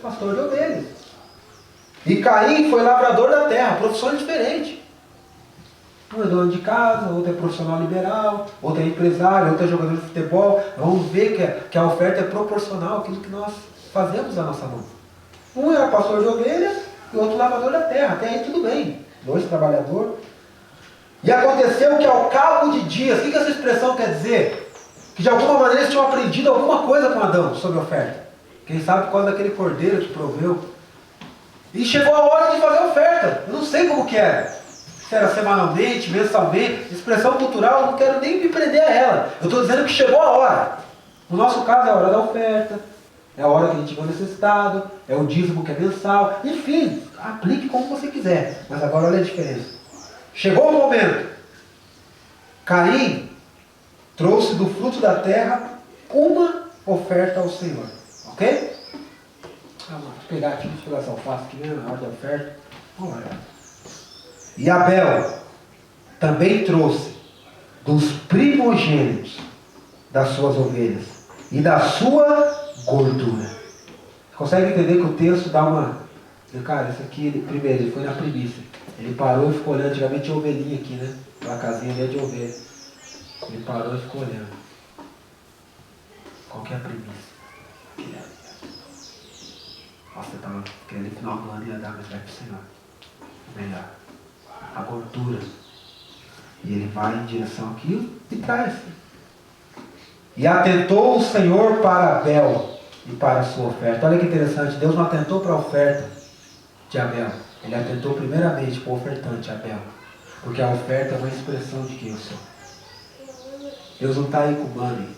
Speaker 1: Pastor de ovelhas. E Caim foi lavrador da terra, profissão diferente. Um é dono de casa, outro é profissional liberal, outro é empresário, outro é jogador de futebol. Vamos ver que a oferta é proporcional àquilo que nós fazemos na nossa mão. Um era pastor de ovelhas e o outro lavrador da terra. Até aí tudo bem. 2 trabalhadores. E aconteceu que ao cabo de dias, o que essa expressão quer dizer? Que de alguma maneira eles tinham aprendido alguma coisa com Adão sobre a oferta. Quem sabe por causa daquele cordeiro que proveu. E chegou a hora de fazer a oferta. Eu não sei como que era. Se era semanalmente, mensalmente. Expressão cultural, eu não quero nem me prender a ela. Eu estou dizendo que chegou a hora. No nosso caso é a hora da oferta. É a hora que a gente vai necessitado. É o dízimo que é mensal. Enfim, aplique como você quiser. Mas agora olha a diferença. Chegou o momento. Caim trouxe do fruto da terra uma oferta ao Senhor. Ok? Vamos pegar aqui, deixa eu pegar essa alface aqui mesmo, na hora da oferta. Vamos lá. E Abel também trouxe dos primogênitos das suas ovelhas e da sua gordura. Consegue entender que o texto dá uma... Cara, isso aqui, primeiro, ele foi na primícia. Ele parou e ficou olhando. Antigamente tinha ovelhinha aqui, né? Aquela casinha ali é de ovelha. Ele parou e ficou olhando. Qual que é a primícia? Nossa, eu estava querendo no final do ano ia dar, mas vai para o Senhor. Melhor. A gordura. E ele vai em direção àquilo e traz. E atentou o Senhor para Abel e para a sua oferta. Olha que interessante, Deus não atentou para a oferta de Abel. Ele atentou primeiramente para o ofertante, Abel. Porque a oferta é uma expressão de quem eu sou. Deus não está aí com o money.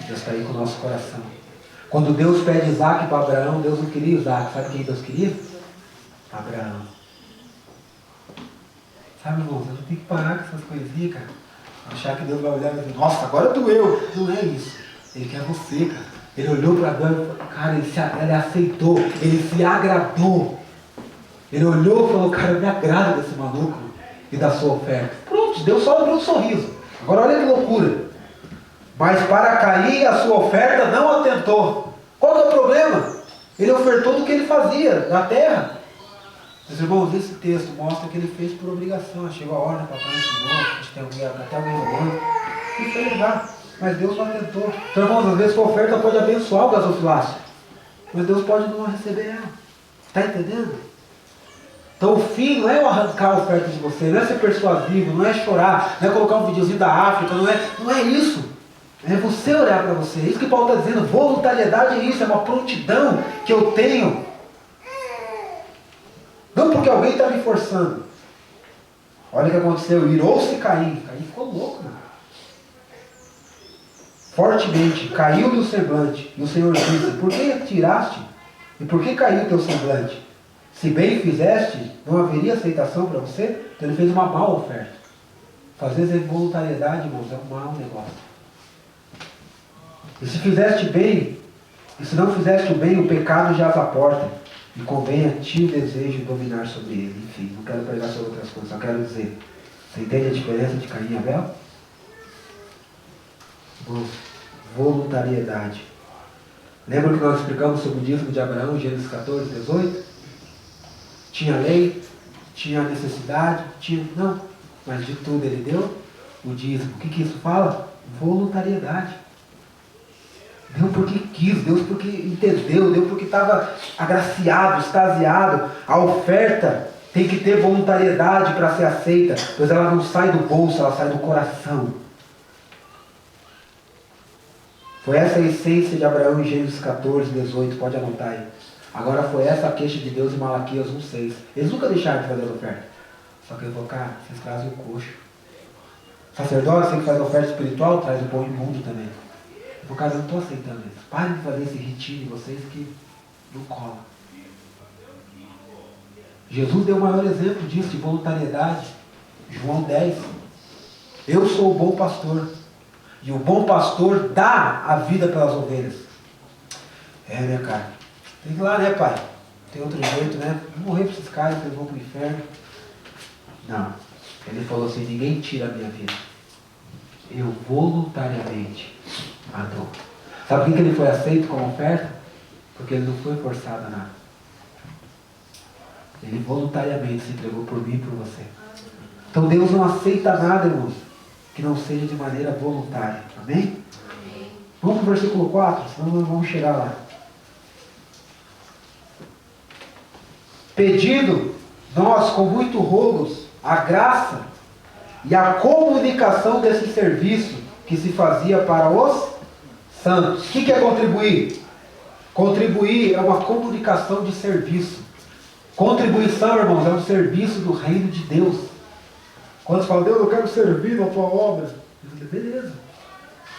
Speaker 1: Deus está aí com o nosso coração. Quando Deus pede Isaac para Abraão, Deus não queria Isaac. Sabe quem Deus queria? Abraão. Sabe, irmãos, a gente tem que parar com essas coisinhas, cara. Achar que Deus vai olhar e dizer, nossa, agora doeu. Não é isso. Ele quer você, cara. Ele olhou para Abraão e falou, cara, ele aceitou, ele se agradou. Ele olhou e falou, cara, eu me agrado desse maluco e da sua oferta. Pronto, Deus só abriu um sorriso. Agora olha que loucura. Mas para Caim a sua oferta não atentou. Qual que é o problema? Ele ofertou do que ele fazia, na terra. Mas irmãos, esse texto mostra que ele fez por obrigação. Chegou a hora, papai ensinou, a gente tem até alguém rolando. E foi levar. Mas Deus não atentou. Então, irmãos, às vezes sua oferta pode abençoar o gasofilácio. Mas Deus pode não receber ela. Está entendendo? Então o fim não é eu arrancar a oferta de você, não é ser persuasivo, não é chorar, não é colocar um videozinho da África, não é isso. É você olhar para você. É isso que Paulo está dizendo. Voluntariedade é isso, é uma prontidão que eu tenho. Não porque alguém está me forçando. Olha o que aconteceu. Irou-se Caim. Caim ficou louco, mano. Fortemente, caiu-lhe o semblante. E o Senhor disse, por que tiraste? E por que caiu o teu semblante? Se bem fizeste, não haveria aceitação para você? Então ele fez uma má oferta. Fazer voluntariedade, irmãos, é um mau negócio. E se fizeste bem, e se não fizeste o bem, o pecado jaz à porta. E convém a ti o desejo de dominar sobre ele. Enfim, não quero pregar sobre outras coisas, só quero dizer. Você entende a diferença de Caim e Abel? Irmãos, voluntariedade. Lembra que nós explicamos sobre o dízimo de Abraão, Gênesis 14, 18? Tinha lei, tinha necessidade, não. Mas de tudo ele deu o dízimo. O que isso fala? Voluntariedade. Deu porque quis, deu porque entendeu, deu porque estava agraciado, extasiado. A oferta tem que ter voluntariedade para ser aceita, pois ela não sai do bolso, ela sai do coração. Foi essa a essência de Abraão em Gênesis 14, 18, pode anotar aí. Agora foi essa a queixa de Deus em Malaquias 1,6. Eles nunca deixaram de fazer a oferta. Só que ele falou, cara, vocês trazem o coxo. Sacerdote, você que faz a oferta espiritual, traz o pão imundo também. Por causa, eu não estou aceitando isso. Parem de fazer esse ritinho de vocês que não cola. Jesus deu o maior exemplo disso, de voluntariedade. João 10. Eu sou o bom pastor. E o bom pastor dá a vida pelas ovelhas. É, né, cara? Tem que ir lá, né, pai? Tem outro jeito, né? Vou morrer para esses caras, eles vão para o inferno. Não. Ele falou assim, ninguém tira a minha vida. Eu voluntariamente a dou. Sabe por que ele foi aceito como oferta? Porque ele não foi forçado a nada. Ele voluntariamente se entregou por mim e por você. Então Deus não aceita nada, irmãos, que não seja de maneira voluntária. Amém? Vamos para o versículo 4, senão nós vamos chegar lá. Pedindo nós com muito rolos a graça e a comunicação desse serviço que se fazia para os santos. O que é contribuir? Contribuir é uma comunicação de serviço. Contribuição, irmãos, é um serviço do reino de Deus. Quando você fala, Deus, eu quero servir na tua obra. Beleza.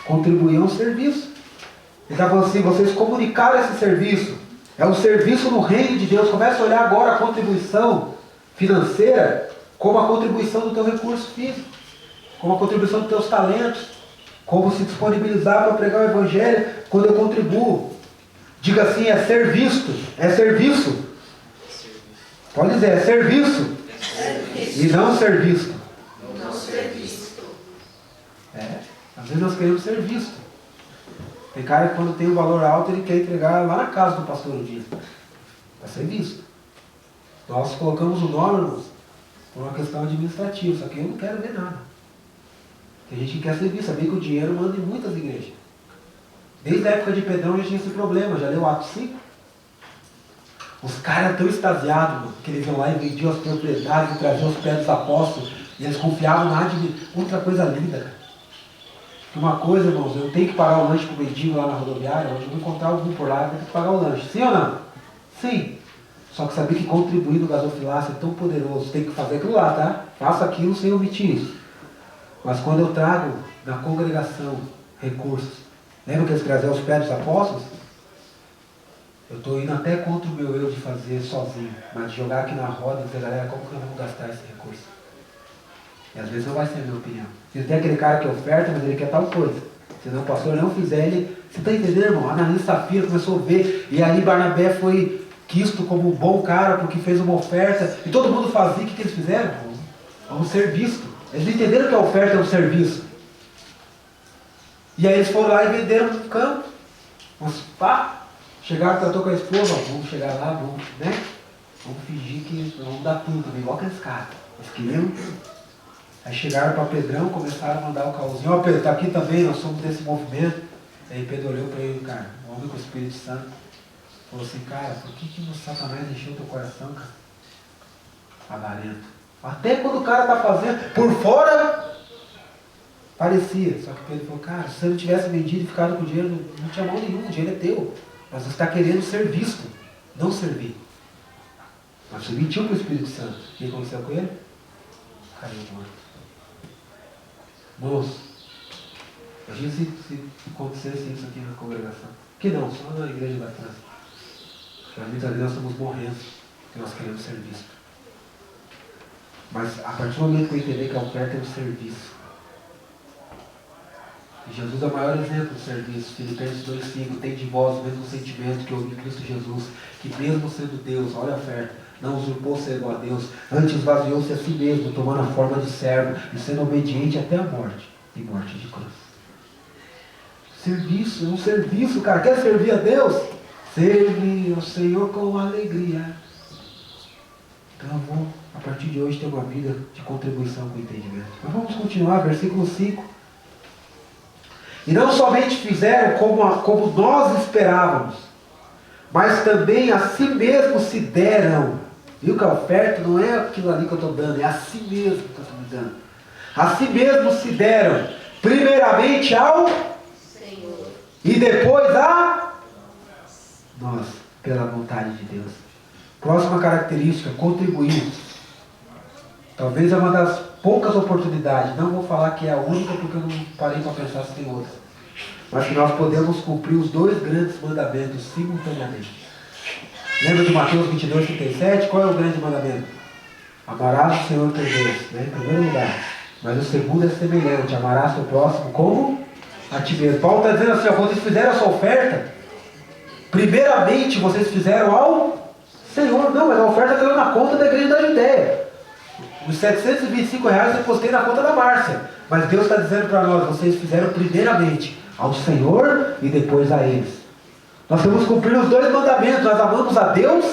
Speaker 1: Contribuir é um serviço. Ele está falando assim, vocês comunicaram esse serviço. É um serviço no reino de Deus. Começa a olhar agora a contribuição financeira como a contribuição do teu recurso físico, como a contribuição dos teus talentos, Como se disponibilizar para pregar o Evangelho quando eu contribuo. Diga assim, é ser visto, é serviço. Pode dizer, é serviço. E não ser visto.
Speaker 3: Não ser visto.
Speaker 1: Às vezes nós queremos ser visto. Tem cara que quando tem um valor alto, ele quer entregar lá na casa do pastor um dia. Para ser visto. Nós colocamos o nome, irmãos, por uma questão administrativa, só que eu não quero ver nada. Tem gente que quer ser visto, sabia que o dinheiro manda em muitas igrejas. Desde a época de Pedrão já tinha esse problema, já leu Atos 5? Os caras tão extasiados, mano, que eles iam lá e vendiam as propriedades e traziam os pés dos apóstolos, e eles confiavam na outra coisa linda, cara. Uma coisa, irmãos, eu tenho que pagar o lanche pro mendigo lá na rodoviária, hoje eu vou encontrar algum por lá, eu tenho que pagar o lanche. Sim ou não? Sim. Só que sabia que contribuir no gasofilácio é tão poderoso, tem que fazer aquilo lá, tá? Faça aquilo sem omitir isso. Mas quando eu trago na congregação recursos, lembra que eles traziam os pés dos apóstolos? Eu estou indo até contra o meu eu de fazer sozinho, mas de jogar aqui na roda e dizer, galera, como que nós vamos gastar esse recurso? E às vezes não vai ser a minha opinião. Se tem aquele cara que oferta, mas ele quer tal coisa. Se não o pastor não fizer, ele... Você está entendendo, irmão? Ananias e Safira começou a ver, e aí Barnabé foi quisto como um bom cara, porque fez uma oferta, e todo mundo fazia, o que eles fizeram? Vamos ser visto. Eles entenderam que a oferta é um serviço. E aí eles foram lá e venderam no campo. Mas pá, chegaram, tratou com a esposa, vamos chegar lá, vamos, né? Vamos fingir que vamos dar tudo, igual aqueles caras. Eles queriam. Aí chegaram para Pedrão, começaram a mandar o caosinho. Ó, Pedro, tá aqui também, nós somos desse movimento. Aí Pedro olhou para ele, cara, um homem com o Espírito Santo. Falou assim, cara, por que o Satanás encheu teu coração, cara? Avarento. Até quando o cara tá fazendo, por fora, parecia. Só que Pedro falou, cara, se você não tivesse vendido e ficado com o dinheiro, não tinha mal nenhum, o dinheiro é teu. Mas você está querendo ser visto, não servir. Mas você mentiu para o Espírito Santo. O que aconteceu com ele? Caiu morto. Moço, imagina se acontecesse isso aqui na congregação. Que não, só na igreja da França. Porque muitas vezes nós estamos morrendo, porque nós queremos ser vistos. Mas a partir do momento que eu entender que a oferta é um serviço, e Jesus é o maior exemplo do serviço. Filipenses 2,5, tem de vós o mesmo sentimento que houve em Cristo Jesus, que mesmo sendo Deus, olha a oferta, não usurpou ser igual a Deus, antes esvaziou-se a si mesmo, tomando a forma de servo e sendo obediente até a morte, e morte de cruz. Serviço, é um serviço, cara. Quer servir a Deus? Serve ao Senhor com alegria. Então eu vou, a partir de hoje, ter uma vida de contribuição com o entendimento. Mas vamos continuar, versículo 5. E não somente fizeram como nós esperávamos, mas também a si mesmos se deram. Viu que a oferta não é aquilo ali que eu estou dando, é a si mesmo que eu estou me dando. A si mesmos se deram, primeiramente ao Senhor, e depois a nós, pela vontade de Deus. Próxima característica, contribuir. Talvez é uma das poucas oportunidades, não vou falar que é a única porque eu não parei para pensar se tem outras, mas que nós podemos cumprir os dois grandes mandamentos simultaneamente. Lembra de Mateus 22:37? Qual é o grande mandamento? Amarás o Senhor teu Deus, né? Em primeiro lugar. Mas o segundo é semelhante, amarás teu próximo como a ti mesmo. Paulo está dizendo assim, ó, quando vocês fizeram a sua oferta, primeiramente vocês fizeram ao Senhor. Não, mas a oferta caiu na conta da igreja da Judéia. Os R$725 eu depositei na conta da Márcia. Mas Deus está dizendo para nós, vocês fizeram primeiramente ao Senhor e depois a eles. Nós temos que cumprir os dois mandamentos. Nós amamos a Deus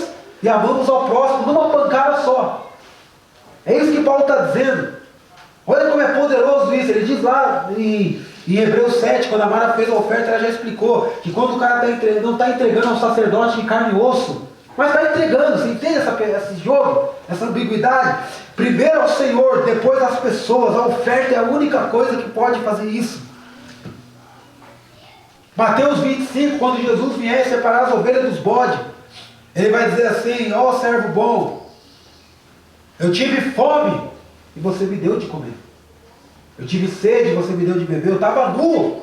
Speaker 1: e amamos ao próximo numa pancada só. É isso que Paulo está dizendo. Olha como é poderoso isso. Ele diz lá em Hebreus 7, quando a Mara fez a oferta, ela já explicou que quando o cara não está entregando ao sacerdote de carne e osso, mas está entregando. Você entende esse jogo? Essa ambiguidade? Primeiro ao Senhor, depois às pessoas. A oferta é a única coisa que pode fazer isso. Mateus 25, quando Jesus vier separar as ovelhas dos bodes, ele vai dizer assim, ó servo bom, eu tive fome e você me deu de comer. Eu tive sede e você me deu de beber. Eu estava nu,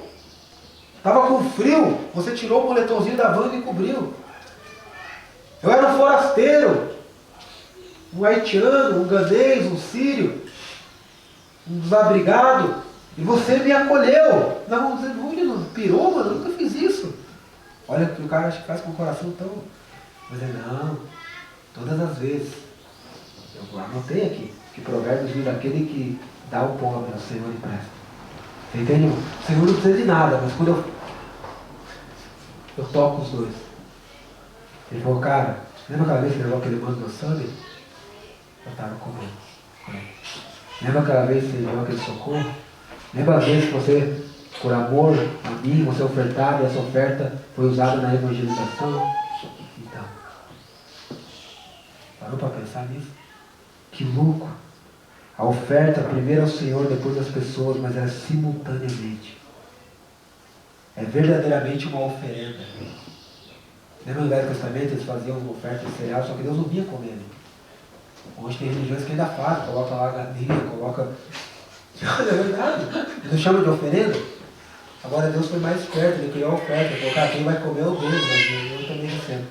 Speaker 1: estava com frio, você tirou o moletomzinho da van e me cobriu. Eu era um forasteiro, um haitiano, um ganês, um sírio, um desabrigado. E você me acolheu. Não, você não pirou, mano, eu nunca fiz isso. Olha que o cara acha que faz com o coração tão... Mas não, todas as vezes. Eu anotei aqui, que Provérbios diz aquele que dá o pobre ao Senhor empresta. Você entende? O Senhor não precisa de nada, mas quando eu toco os dois. Ele falou, cara, lembra aquela vez que levou aquele manto do sangue? Eu estava comendo. Lembra aquela vez que você levou aquele socorro? Lembra a vez que você, por amor a mim, você ofertava e essa oferta foi usada na evangelização? Então, parou para pensar nisso? Que louco! A oferta primeiro ao Senhor, depois às pessoas, mas é simultaneamente. É verdadeiramente uma oferenda. Lembra no Velho Testamento, eles faziam uma oferta de cereal, só que Deus não via comendo. Hoje tem religiões que ainda fazem, coloca lá a galinha, coloca... É verdade, Deus chama de oferenda. Agora Deus foi mais esperto, Ele criou a oferta, colocar quem vai comer é o Deus, mas eu também recebo.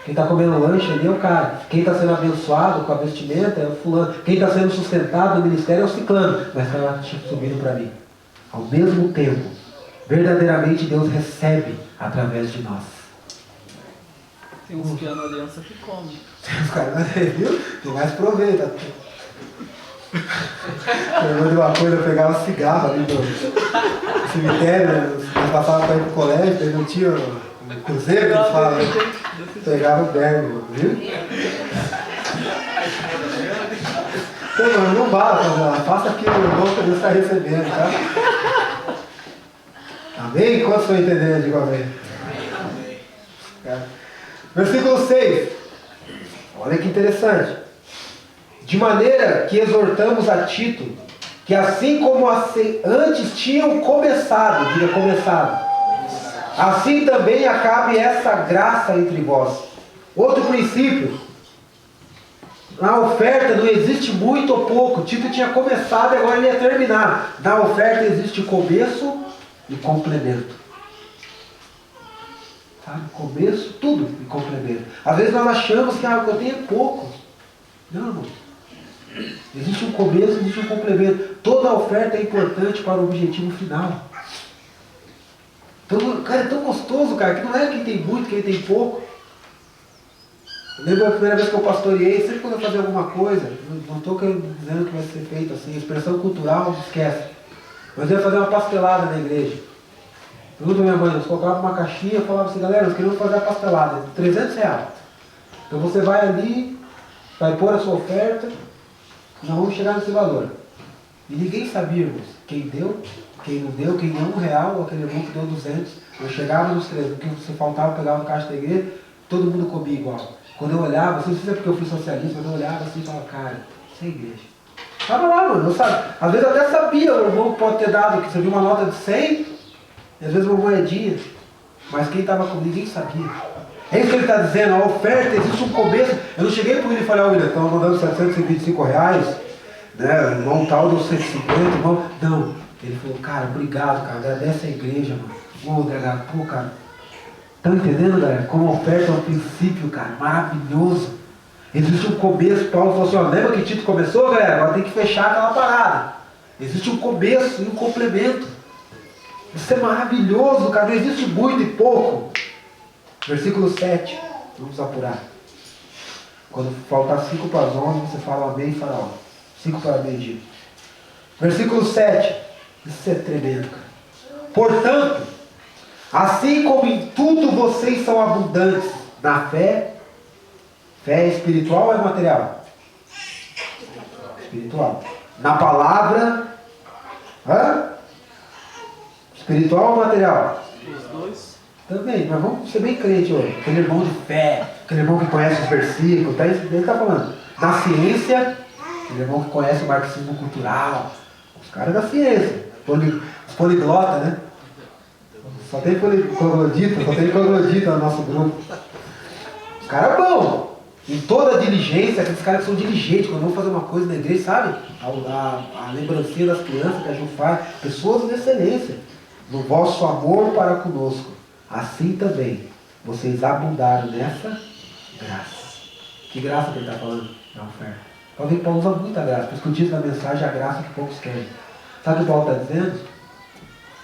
Speaker 1: Quem está comendo lanche ali é o cara. Quem está sendo abençoado com a vestimenta é o fulano. Quem está sendo sustentado no ministério é o ciclano. Mas está subindo para mim. Ao mesmo tempo, verdadeiramente Deus recebe através de nós.
Speaker 4: Tem uns piano aliança que comem.
Speaker 1: Os caras, viu? Tem mais proveito. Eu de uma coisa, eu pegava cigarro ali no cemitério, nós passava para ir pro colégio, daí não tinha o cruzeiro que eles falam. Pegava o bergo, viu? Então, mano, não bala, Pamela. Faça aquilo que Deus está recebendo, tá? Amém? Quantos estão entendendo? Digo amém. Versículo 6. Olha que interessante. De maneira que exortamos a Tito, que assim como antes tinham começado, diga começado, assim também acabe essa graça entre vós. Outro princípio. Na oferta não existe muito ou pouco. Tito tinha começado e agora ele ia terminar. Na oferta existe começo e complemento. Sabe? Começo, tudo e complemento. Às vezes nós achamos que o que eu tenho é pouco. Não, irmão. Existe um começo, existe um complemento. Toda oferta é importante para o objetivo final. Então, cara, é tão gostoso, cara, que não é quem tem muito, quem tem pouco. Eu lembro a primeira vez que eu pastoreei, sempre quando eu fazia alguma coisa, não estou dizendo que vai ser feito assim, expressão cultural, esquece. Mas eu ia fazer uma pastelada na igreja. Pergunta minha mãe, nós colocava uma caixinha e falava assim, galera, nós queremos fazer a pastelada, R$300. Então você vai ali, vai pôr a sua oferta, e nós vamos chegar nesse valor. E ninguém sabia, irmãos, quem deu, quem não deu, quem deu R$1, aquele irmão que deu 200. Eu chegava nos 300, o que você faltava, pegava no caixa da igreja, todo mundo comia igual. Quando eu olhava, não sei se é porque eu fui socialista, mas eu olhava assim e falava, cara, isso é igreja. Estava lá, mano, eu sabia. Às vezes eu até sabia, o irmão pode ter dado, que você viu uma nota de 100, e às vezes uma moedinha, mas quem estava comigo, ninguém sabia. É isso que ele está dizendo, a oferta, existe um começo. Eu não cheguei para ele e falei, William, estamos mandando R$725, né, o irmão tal deu 150, irmão. Não, ele falou, cara, obrigado, cara, agradece a igreja, mano. Ô, delegado, pô, cara, estão entendendo, galera? Como a oferta é um princípio, cara, maravilhoso. Existe um começo, Paulo falou assim, ó, lembra que Tito começou, galera? Agora tem que fechar aquela parada. Existe um começo e um complemento. Isso é maravilhoso, cara, não existe muito e pouco. Versículo 7, vamos apurar. Quando faltar 5 para as 11, você fala amém e fala, ó, 5 para meio-dia. Versículo 7, isso é tremendo, cara. Portanto, assim como em tudo vocês são abundantes na fé, fé espiritual ou é material? Espiritual. Na palavra, espiritual ou material?
Speaker 4: Os dois.
Speaker 1: Também, mas vamos ser bem crente hoje. Aquele irmão de fé, aquele irmão que conhece os versículos, tá? Ele está falando. Na ciência, aquele irmão que conhece o marxismo cultural, os caras da ciência, os poliglotas, né? Só tem cogrodita no nosso grupo. Os caras bons. Em toda a diligência, aqueles caras que são diligentes, quando vão fazer uma coisa na igreja, sabe? A lembrancinha das crianças que a Ju faz. Pessoas de excelência. No vosso amor para conosco. Assim também, vocês abundaram nessa graça. Que graça que ele está falando? Da oferta. Talvez Paulo usa muita graça. Por isso que o título da mensagem é a graça que poucos querem. Sabe o que Paulo está dizendo?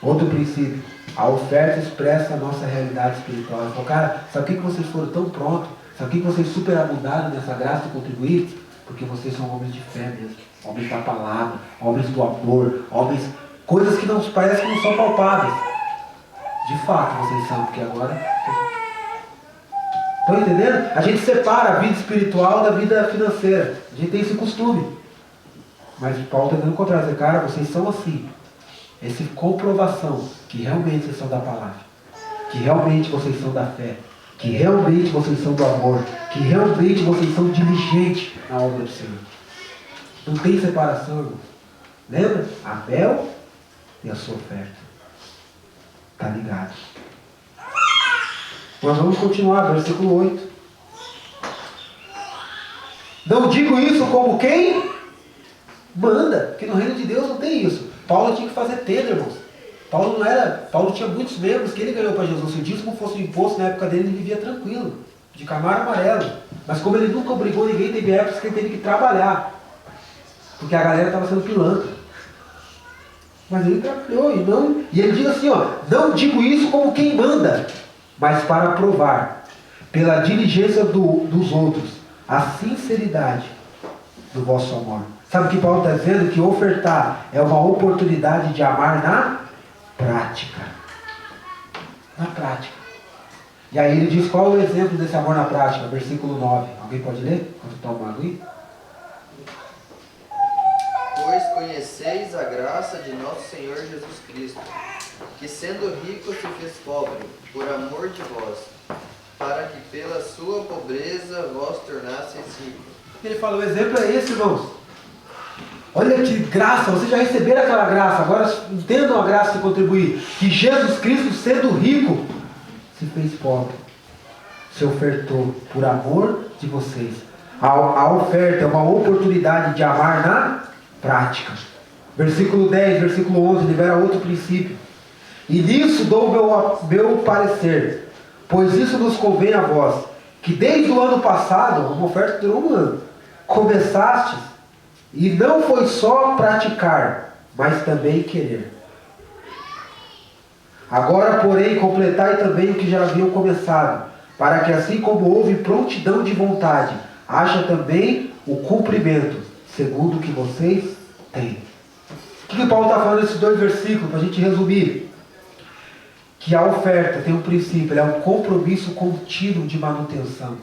Speaker 1: Outro princípio. A oferta expressa a nossa realidade espiritual. Ele falou, cara, sabe por que vocês foram tão prontos? Sabe por que vocês superabundaram nessa graça de contribuir? Porque vocês são homens de fé mesmo. Homens da palavra, homens do amor, homens... Coisas que não parecem que não são palpáveis. De fato vocês são, porque agora... Estão entendendo? A gente separa a vida espiritual da vida financeira. A gente tem esse costume. Mas Paulo está dizendo o contrário. Cara, vocês são assim. Essa comprovação que realmente vocês são da palavra. Que realmente vocês são da fé. Que realmente vocês são do amor. Que realmente vocês são diligentes na obra do Senhor. Não tem separação, irmão. Lembra? Abel e a sua oferta. Está ligado. Nós vamos continuar, versículo 8. Não digo isso como quem manda, porque no reino de Deus não tem isso. Paulo tinha que fazer tenda, irmãos. Paulo tinha muitos membros que ele ganhou para Jesus. Se o dízimo fosse um imposto, na época dele ele vivia tranquilo, de camaro amarelo. Mas como ele nunca obrigou ninguém, teve épocas que ele teve que trabalhar, porque a galera estava sendo pilantra. Mas ele trabalhou e ele diz assim, ó, não digo isso como quem manda, mas para provar, pela diligência dos outros, a sinceridade do vosso amor. Sabe o que Paulo está dizendo? Que ofertar é uma oportunidade de amar na prática. Na prática. E aí ele diz qual é o exemplo desse amor na prática. Versículo 9. Alguém pode ler? Enquanto toma água aí.
Speaker 3: Pois conheceis a graça de nosso Senhor Jesus Cristo, que sendo rico se fez pobre, por amor de vós, para que pela sua pobreza vós tornasseis ricos.
Speaker 1: Ele fala, o exemplo é esse, irmãos. Olha que graça, vocês já receberam aquela graça, agora entendam a graça de contribuir. Que Jesus Cristo, sendo rico, se fez pobre, se ofertou por amor de vocês. A oferta é uma oportunidade de amar na prática. Versículo 10, versículo 11, libera outro princípio. E nisso dou meu parecer, pois isso nos convém a vós, que desde o ano passado, uma oferta durou um ano, começastes, e não foi só praticar, mas também querer. Agora, porém, completai também o que já haviam começado, para que assim como houve prontidão de vontade, haja também o cumprimento, segundo o que vocês têm. O que Paulo está falando nesses dois versículos, para a gente resumir? Que a oferta tem um princípio, ela é um compromisso contínuo de manutenção,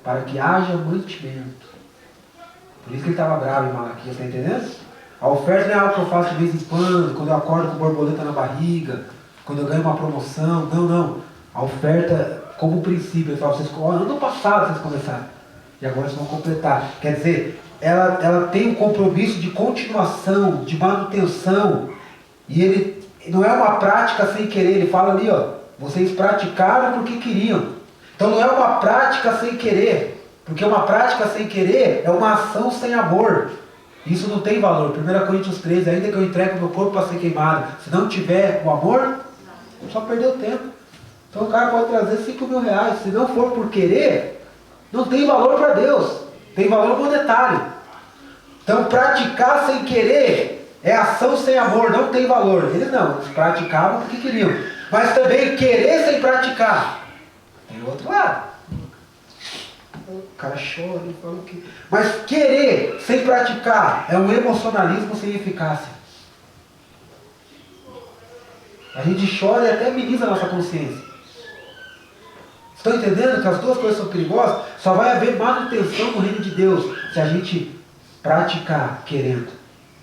Speaker 1: para que haja mantimento. Por isso que ele estava bravo em Malaquias, está entendendo? A oferta não é algo que eu faço de vez em quando eu acordo com borboleta na barriga, quando eu ganho uma promoção. Não. A oferta, como princípio, ele fala, vocês, ano passado vocês começaram, e agora vocês vão completar. Quer dizer, ela tem um compromisso de continuação, de manutenção, e ele não é uma prática sem querer. Ele fala ali, ó, vocês praticaram porque queriam. Então não é uma prática sem querer. Porque uma prática sem querer é uma ação sem amor. Isso não tem valor. 1 Coríntios 13, ainda que eu entregue o meu corpo para ser queimado, se não tiver o amor, só perdeu tempo. Então o cara pode trazer 5 mil reais. Se não for por querer, não tem valor para Deus. Tem valor monetário. Então praticar sem querer é ação sem amor, não tem valor. Eles praticavam porque queriam. Mas também querer sem praticar. Tem o outro lado. O cara chora e fala o quê? Mas querer sem praticar é um emocionalismo sem eficácia. A gente chora e até ameniza a nossa consciência. Estão entendendo que as duas coisas são perigosas? Só vai haver manutenção no reino de Deus se a gente praticar querendo.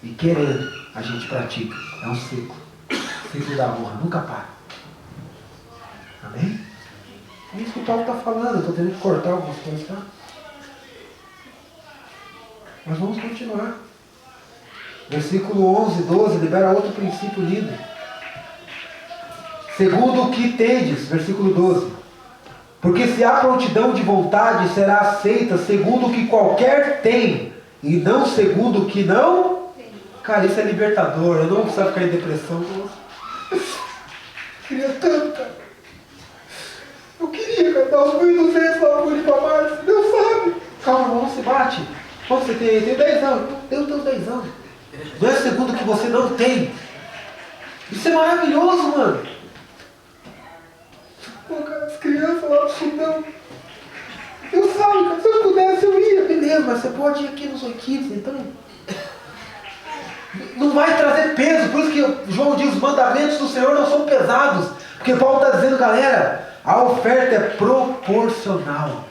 Speaker 1: E querendo a gente pratica. É um ciclo. Ciclo da honra. Nunca para. Amém? É isso que o Paulo está falando. Eu estou tendo que cortar algumas coisas, tá? Mas vamos continuar. Versículo 11, 12, libera outro princípio lindo. Segundo o que tendes, versículo 12. Porque se há prontidão de vontade, será aceita segundo o que qualquer tem, e não segundo o que não tem. Cara, isso é libertador. Eu não vou precisar ficar em depressão. Queria tanto, cara. Eu queria cantar os 1.200 lá no Bonito Márcio. Deus sabe. Calma, irmão, não se bate. Quanto você tem aí? Tenho 10 anos. Deu teus 10 anos. Não é segundo o que você não tem. Isso é maravilhoso, mano. Pô, cara, as crianças lá do fundão. Eu sabe, cara, se eu pudesse eu ia, beleza, mas você pode ir aqui nos Oikids, então. Não vai trazer peso, por isso que João diz, os mandamentos do Senhor não são pesados. Porque Paulo está dizendo, galera, a oferta é proporcional.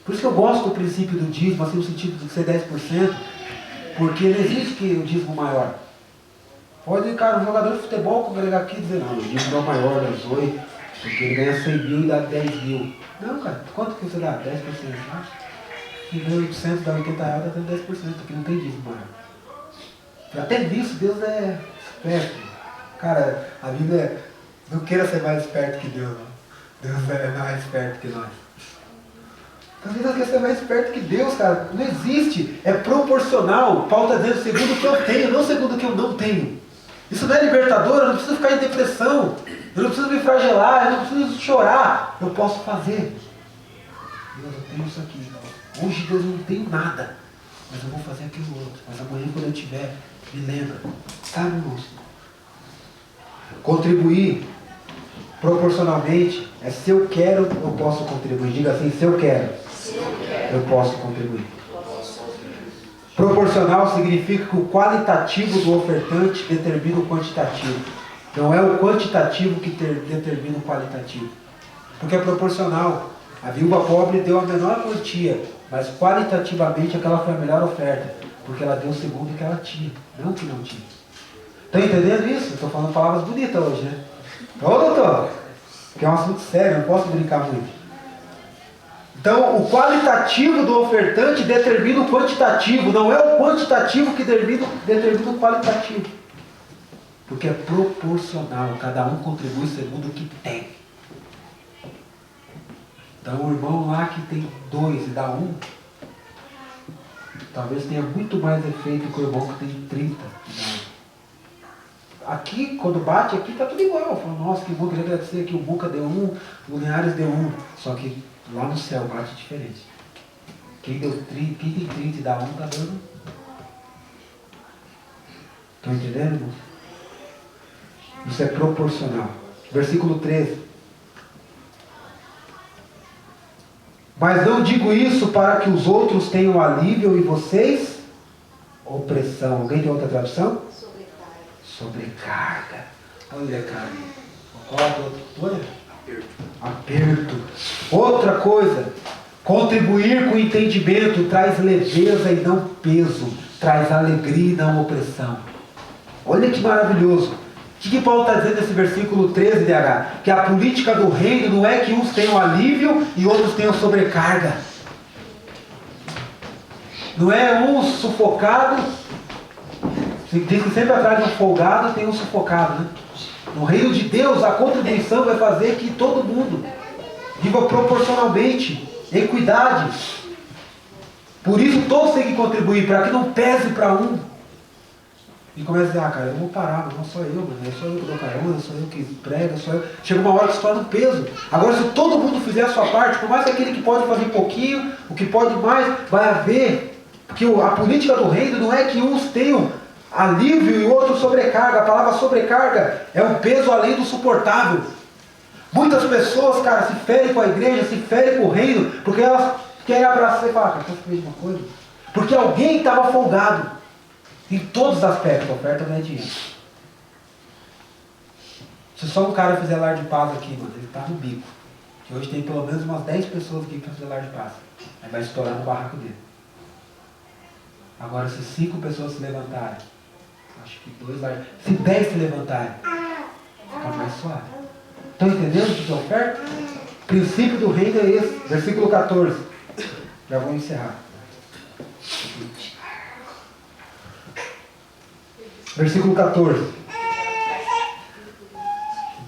Speaker 1: Por isso que eu gosto do princípio do dízimo, assim, no sentido de ser 10%, porque não existe que o dízimo maior. Pode, cara, um jogador de futebol congregar aqui e dizer, não, o dízimo é o maior da Zoe, porque ele ganha 100 mil e dá 10 mil. Não, cara, quanto que você dá? 10%, né? Quem ganha 800, dá 80 reais, dá tendo 10%, porque não tem dízimo maior. Até nisso Deus é esperto. Cara, a Bíblia não queira ser mais esperto que Deus, não. Deus é mais esperto que nós. Às vezes quer ser mais esperto que Deus, cara. Não existe. É proporcional. Paulo está dizendo segundo o que eu tenho, não segundo o que eu não tenho. Isso não é libertador, eu não preciso ficar em depressão. Eu não preciso me fragelar, eu não preciso chorar. Eu posso fazer. Deus, eu tenho isso aqui. Hoje, Deus, eu não tenho nada. Mas eu vou fazer aquilo outro. Mas amanhã, quando eu tiver, me lembra. Sabe, irmãos? Contribuir proporcionalmente é se eu quero, eu posso contribuir. Diga assim, se eu quero, eu posso contribuir. Proporcional significa que o qualitativo do ofertante determina o quantitativo. Não é o quantitativo que determina o qualitativo. Porque é proporcional. A viúva pobre deu a menor quantia, mas qualitativamente aquela foi a melhor oferta. Porque ela deu segundo o que ela tinha, não o que não tinha. Estão entendendo isso? Estou falando palavras bonitas hoje, né? Ô, doutor, que é um assunto sério, não posso brincar muito. Então, o qualitativo do ofertante determina o quantitativo, não é o quantitativo que determina o qualitativo. Porque é proporcional, cada um contribui segundo o que tem. Então, o irmão lá que tem 2 e dá 1, talvez tenha muito mais efeito que o irmão que tem 30 e dá 1. Aqui, quando bate, aqui está tudo igual. Falo, nossa, que bom, queria agradecer aqui, o Buca deu 1, o Linhares deu 1. Só que lá no céu bate diferente. Quem tem 30 e dá 1 está dando. Estão entendendo, irmão? Isso é proporcional. Versículo 13. Mas não digo isso para que os outros tenham alívio e vocês opressão. Alguém tem outra tradução? Sobrecarga. Olha, cara. Qual a outra? Aperto. Outra coisa. Contribuir com entendimento traz leveza e não peso. Traz alegria e não opressão. Olha que maravilhoso. O que Paulo está dizendo nesse versículo 13, DH? Que a política do reino não é que uns tenham alívio e outros tenham sobrecarga. Não é uns sufocados. Diz que sempre atrás de um folgado tem um sufocado, né? No reino de Deus, a contribuição vai fazer que todo mundo viva proporcionalmente, em equidade. Por isso todos têm que contribuir, para que não pese para um. E começa a dizer, cara, eu vou parar, mas não sou eu, mano. É só eu que dou carona, sou eu que prego, sou eu. Chega uma hora que se torna um peso. Agora, se todo mundo fizer a sua parte, por mais que aquele que pode fazer pouquinho, o que pode mais, vai haver. Porque a política do reino não é que uns tenham alívio e outros sobrecarga. A palavra sobrecarga é um peso além do suportável. Muitas pessoas, cara, se ferem com a igreja, se ferem com o reino, porque elas querem abraçar e falar, cara, quer saber de uma coisa? Porque alguém estava folgado. Em todos os aspectos, a oferta não é dinheiro. Se só um cara fizer lar de paz aqui, mano, ele está no bico. Que hoje tem pelo menos umas 10 pessoas aqui para fazer lar de paz. Aí vai estourar no barraco dele. Agora, se 5 pessoas se levantarem, acho que 2 lar. Se 10 se levantarem, fica mais suave. Estão entendendo o que é oferta? O princípio do reino é esse. Versículo 14. Já vou encerrar. Versículo 14.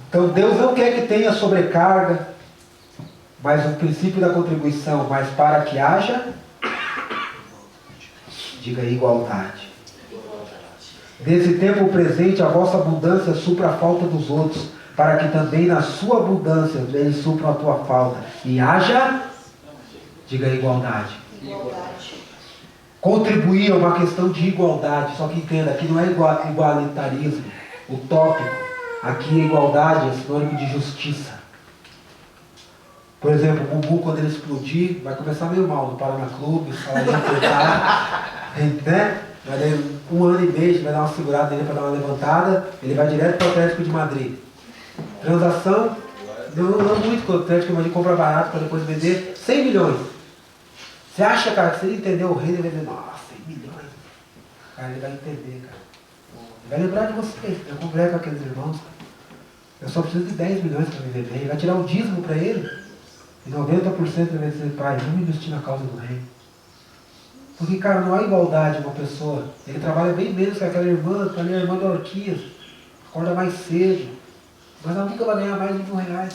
Speaker 1: Então Deus não quer que tenha sobrecarga, mas o princípio da contribuição, mas para que haja, diga aí, igualdade. Nesse tempo presente, a vossa abundância supra a falta dos outros, para que também na sua abundância eles supram a tua falta. E haja, diga aí, igualdade. Contribuir é uma questão de igualdade, só que entenda, aqui não é igualitarismo, utópico. Aqui a igualdade é sinônimo de justiça. Por exemplo, o Bubu, quando ele explodir, vai começar meio mal no Paraná Clube, salário apertado, né? Mas daí, 1 ano e meio, vai dar uma segurada nele para dar uma levantada, ele vai direto para o Atlético de Madrid. Transação, não muito, porque o Atlético de Madrid compra barato para depois vender 100 milhões. Você acha, cara, que se ele entender o rei, ele vai dizer, nossa, 100 milhões. Cara, ele vai entender, cara. Ele vai lembrar de você. Eu comprei com aqueles irmãos. Eu só preciso de 10 milhões para viver bem. Ele vai tirar um dízimo para ele. E 90% ele vai dizer, pai, vamos investir na causa do rei. Porque, cara, não há igualdade uma pessoa. Ele trabalha bem menos que aquela irmã do Orquias. Acorda mais cedo. Mas ela nunca vai ganhar mais de R$1.000.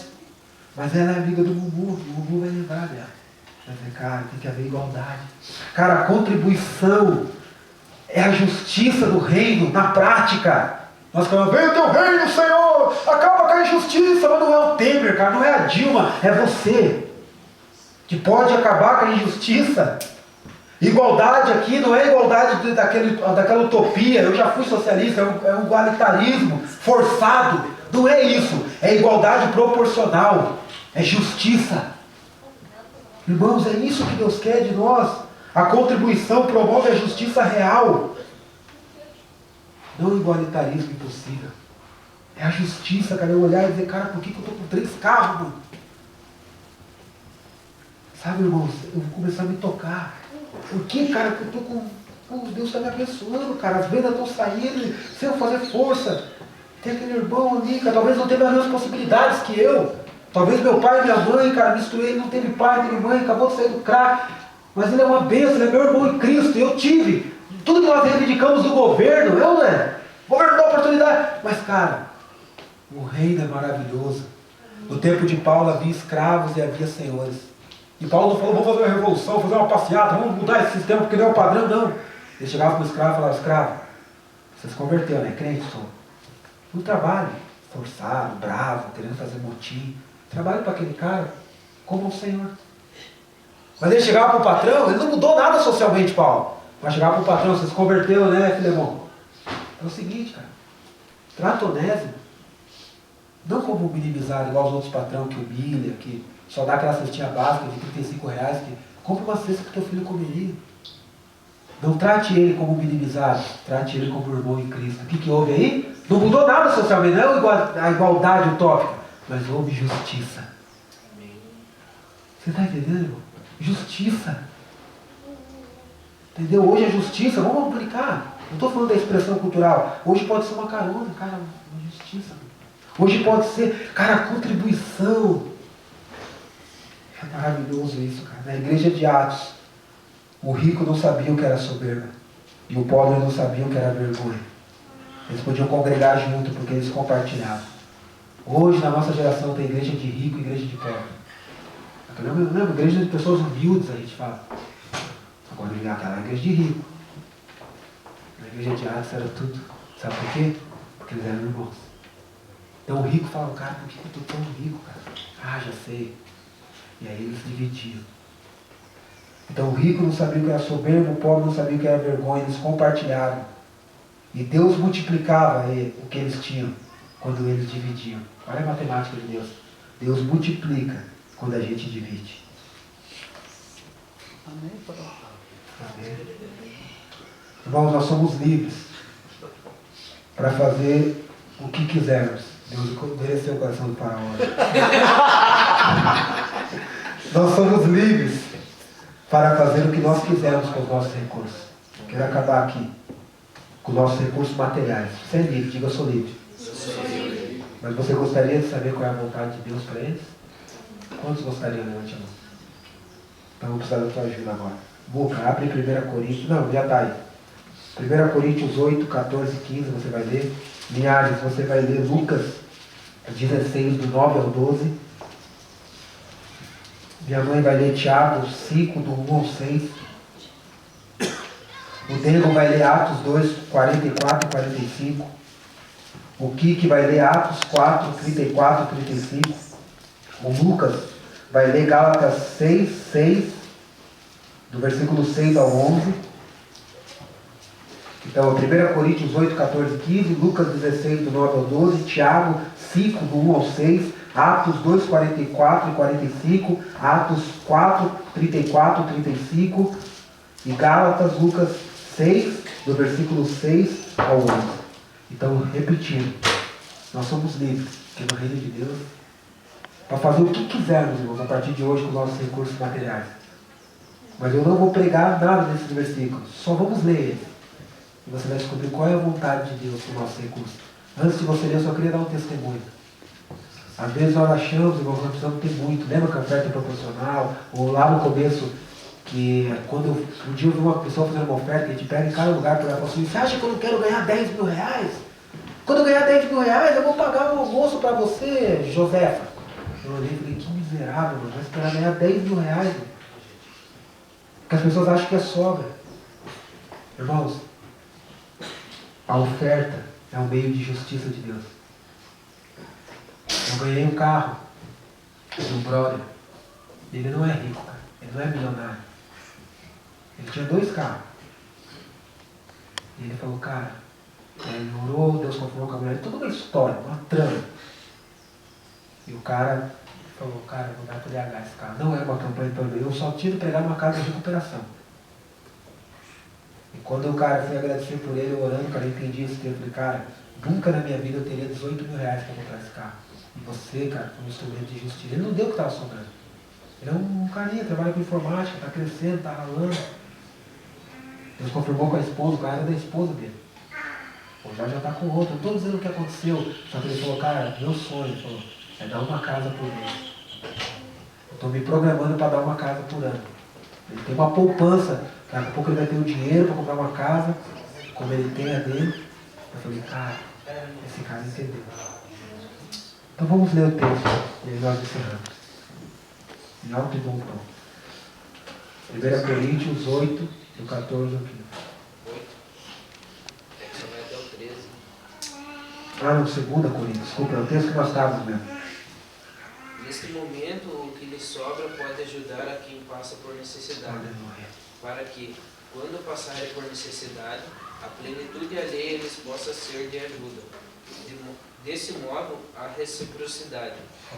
Speaker 1: Mas ela é amiga do Bubu. O Bubu vai lembrar dela. Vai dizer, cara, tem que haver igualdade. Cara, a contribuição é a justiça do reino na prática. Nós falamos, vem o teu reino, Senhor, acaba com a injustiça. Mas não é o Temer, cara, não é a Dilma, é você que pode acabar com a injustiça. Igualdade aqui não é igualdade daquela utopia, eu já fui socialista, é um igualitarismo forçado. Não é isso, é igualdade proporcional, é justiça. Irmãos, é isso que Deus quer de nós. A contribuição promove a justiça real. Não o igualitarismo impossível. É a justiça, cara. Eu olhar e dizer, cara, por que eu estou com 3 carros, mano? Sabe, irmãos, eu vou começar a me tocar. Por que, cara, que eu estou com... Deus está me abençoando, cara. As vendas estão saindo sem eu fazer força. Tem aquele irmão ali, cara, talvez não tenha as mesmas possibilidades que eu. Talvez meu pai e minha mãe, cara, misturei, não teve pai, não teve mãe, acabou de sair do crack. Mas ele é uma bênção, ele é meu irmão em Cristo. Eu tive. Tudo que nós reivindicamos do governo, eu não é. O governo dá oportunidade. Mas, cara, o reino é maravilhoso. No tempo de Paulo havia escravos e havia senhores. E Paulo não falou, vamos fazer uma revolução, fazer uma passeata, vamos mudar esse sistema porque não é o padrão, não. Ele chegava para o escravo e falava, escravo, você se converteu, né? Crente sou. Não trabalhe, forçado, bravo, querendo fazer motim. Trabalhe para aquele cara como um senhor. Mas ele chegava para o patrão, ele não mudou nada socialmente, Paulo. Mas chegava para o patrão, você se converteu, né, Filemão? É o seguinte, cara. Trata Onésimo. Não como minimizado, igual os outros patrão que humilha, que só dá aquela cestinha básica de R$35, que compra uma cesta que teu filho comeria. Não trate ele como minimizado, trate ele como irmão em Cristo. O que houve aí? Não mudou nada socialmente, não é a igualdade utópica, mas houve justiça. Você está entendendo, irmão? Justiça. Entendeu? Hoje é justiça, vamos aplicar. Não estou falando da expressão cultural. Hoje pode ser uma carona, cara, uma justiça. Hoje pode ser, cara, contribuição. É maravilhoso isso, cara. Na igreja de Atos, o rico não sabia o que era soberba. E o pobre não sabia o que era vergonha. Eles podiam congregar junto porque eles compartilhavam. Hoje, na nossa geração, tem igreja de rico e igreja de pobre. Não, igreja de pessoas humildes, a gente fala. Agora, na igreja de rico. Na igreja de Atos era tudo. Sabe por quê? Porque eles eram irmãos. Então o rico falava, cara, por que eu estou tão rico, cara? Ah, já sei. E aí eles dividiam. Então o rico não sabia o que era soberbo, o pobre não sabia o que era vergonha, eles compartilhavam. E Deus multiplicava o que eles tinham quando eles dividiam. Olha a matemática de Deus. Deus multiplica quando a gente divide.
Speaker 4: Amém,
Speaker 1: Amém. Irmãos, nós somos livres para fazer o que quisermos. Deus endureceu o coração do faraó. Nós somos livres para fazer o que nós quisermos com os nossos recursos. Quero acabar aqui com os nossos recursos materiais. Você é livre, diga eu sou livre. Mas você gostaria de saber qual é a vontade de Deus para eles? Quantos gostariam, levante a mão? Então vou precisar da tua ajuda agora. Boca, abre 1 Coríntios. Não, já está aí. 1 Coríntios 8, 14 e 15, você vai ler. Linhares, você vai ler Lucas 16, do 9 ao 12. Minha mãe vai ler Tiago 5, do 1 ao 6. O Diego vai ler Atos 2, 44 e 45. O Kiki vai ler Atos 4, 34 e 35. O Lucas vai ler Gálatas 6, 6, do versículo 6 ao 11. Então, 1 Coríntios 8, 14 e 15, Lucas 16, do 9 ao 12, Tiago 5, do 1 ao 6, Atos 2, 44 e 45, Atos 4, 34 e 35, e Gálatas, Lucas 6, do versículo 6 ao 11. Então, repetindo, nós somos livres, que no reino de Deus, para fazer o que quisermos, irmãos, a partir de hoje com os nossos recursos materiais. Mas eu não vou pregar nada nesses versículos, só vamos ler eles. E você vai descobrir qual é a vontade de Deus com o nosso recurso. Antes de você ler, eu só queria dar um testemunho. Às vezes nós achamos, irmãos, que nós precisamos ter muito. Lembra que a oferta é proporcional? Ou lá no começo, que quando um dia eu vi uma pessoa fazendo uma oferta, que a gente pega em cada lugar para ela e fala assim, você acha que eu não quero ganhar 10 mil reais? Quando eu ganhar 10 mil reais, eu vou pagar um almoço para você, Josefa. Eu olhei e falei, que miserável, mano. Vai esperar ganhar 10 mil reais. Mano. Porque as pessoas acham que é sobra. Irmãos, a oferta é um meio de justiça de Deus. Eu ganhei um carro de um brother. Ele não é rico, cara. Ele não é milionário. Ele tinha 2 carros. E ele falou, cara, ele orou, Deus confirmou com a mulher. Toda uma história, uma trama. E o cara falou, cara, eu vou dar para DH esse carro. Não é uma campanha para mim. Eu só tive pregar numa casa de recuperação. E quando o cara foi agradecer por ele, orando, cara, eu entendi esse tempo. Eu falei, cara, nunca na minha vida eu teria 18 mil reais para comprar esse carro. E você, cara, foi um instrumento de justiça. Ele não deu o que estava sobrando. Ele é um carinha, trabalha com informática, está crescendo, está ralando. Deus confirmou com a esposa, o cara era da esposa dele. Ou já está com outro. Não estou dizendo o que aconteceu. Só que ele falou, cara, meu sonho, ele falou, é dar uma casa por mês. Eu estou me programando para dar uma casa por ano. Ele tem uma poupança. Daqui a pouco ele vai ter o dinheiro para comprar uma casa, como ele tem a dele. Eu falei, cara, esse cara entendeu. Então vamos ler o texto e aí nós encerramos. Em alto e bom tom. 1 Coríntios 8, do 14 ao 15.
Speaker 2: 8. É que só vai até o 13.
Speaker 1: Ah, não, 2 Coríntios, desculpa, é o texto que nós estávamos mesmo.
Speaker 2: Neste momento, o que lhe sobra pode ajudar a quem passa por necessidade.
Speaker 1: Aleluia.
Speaker 2: Para que, quando passarem por necessidade, a plenitude alheia lhes possa ser de ajuda. Desse modo, a reciprocidade,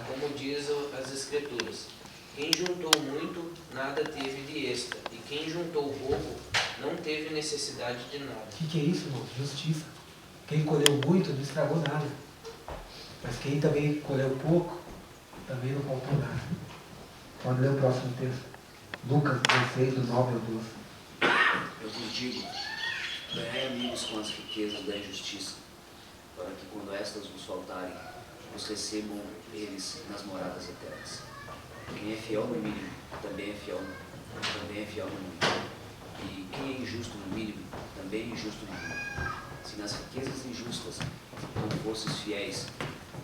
Speaker 2: como diz as Escrituras. Quem juntou muito, nada teve de extra, e quem juntou pouco, não teve necessidade de nada.
Speaker 1: O que é isso, irmão? Justiça. Quem colheu muito não estragou nada. Mas quem também colheu pouco, também não faltou nada. Pode ler o próximo texto. Lucas 16, do 9 ao 12.
Speaker 5: Eu vos digo, ganhai amigos com as riquezas da injustiça, para que quando estas vos faltarem, os recebam eles nas moradas eternas. Quem é fiel no mínimo, também é fiel no muito. E quem é injusto no mínimo, também é injusto no muito. Se nas riquezas injustas não fosses fiéis,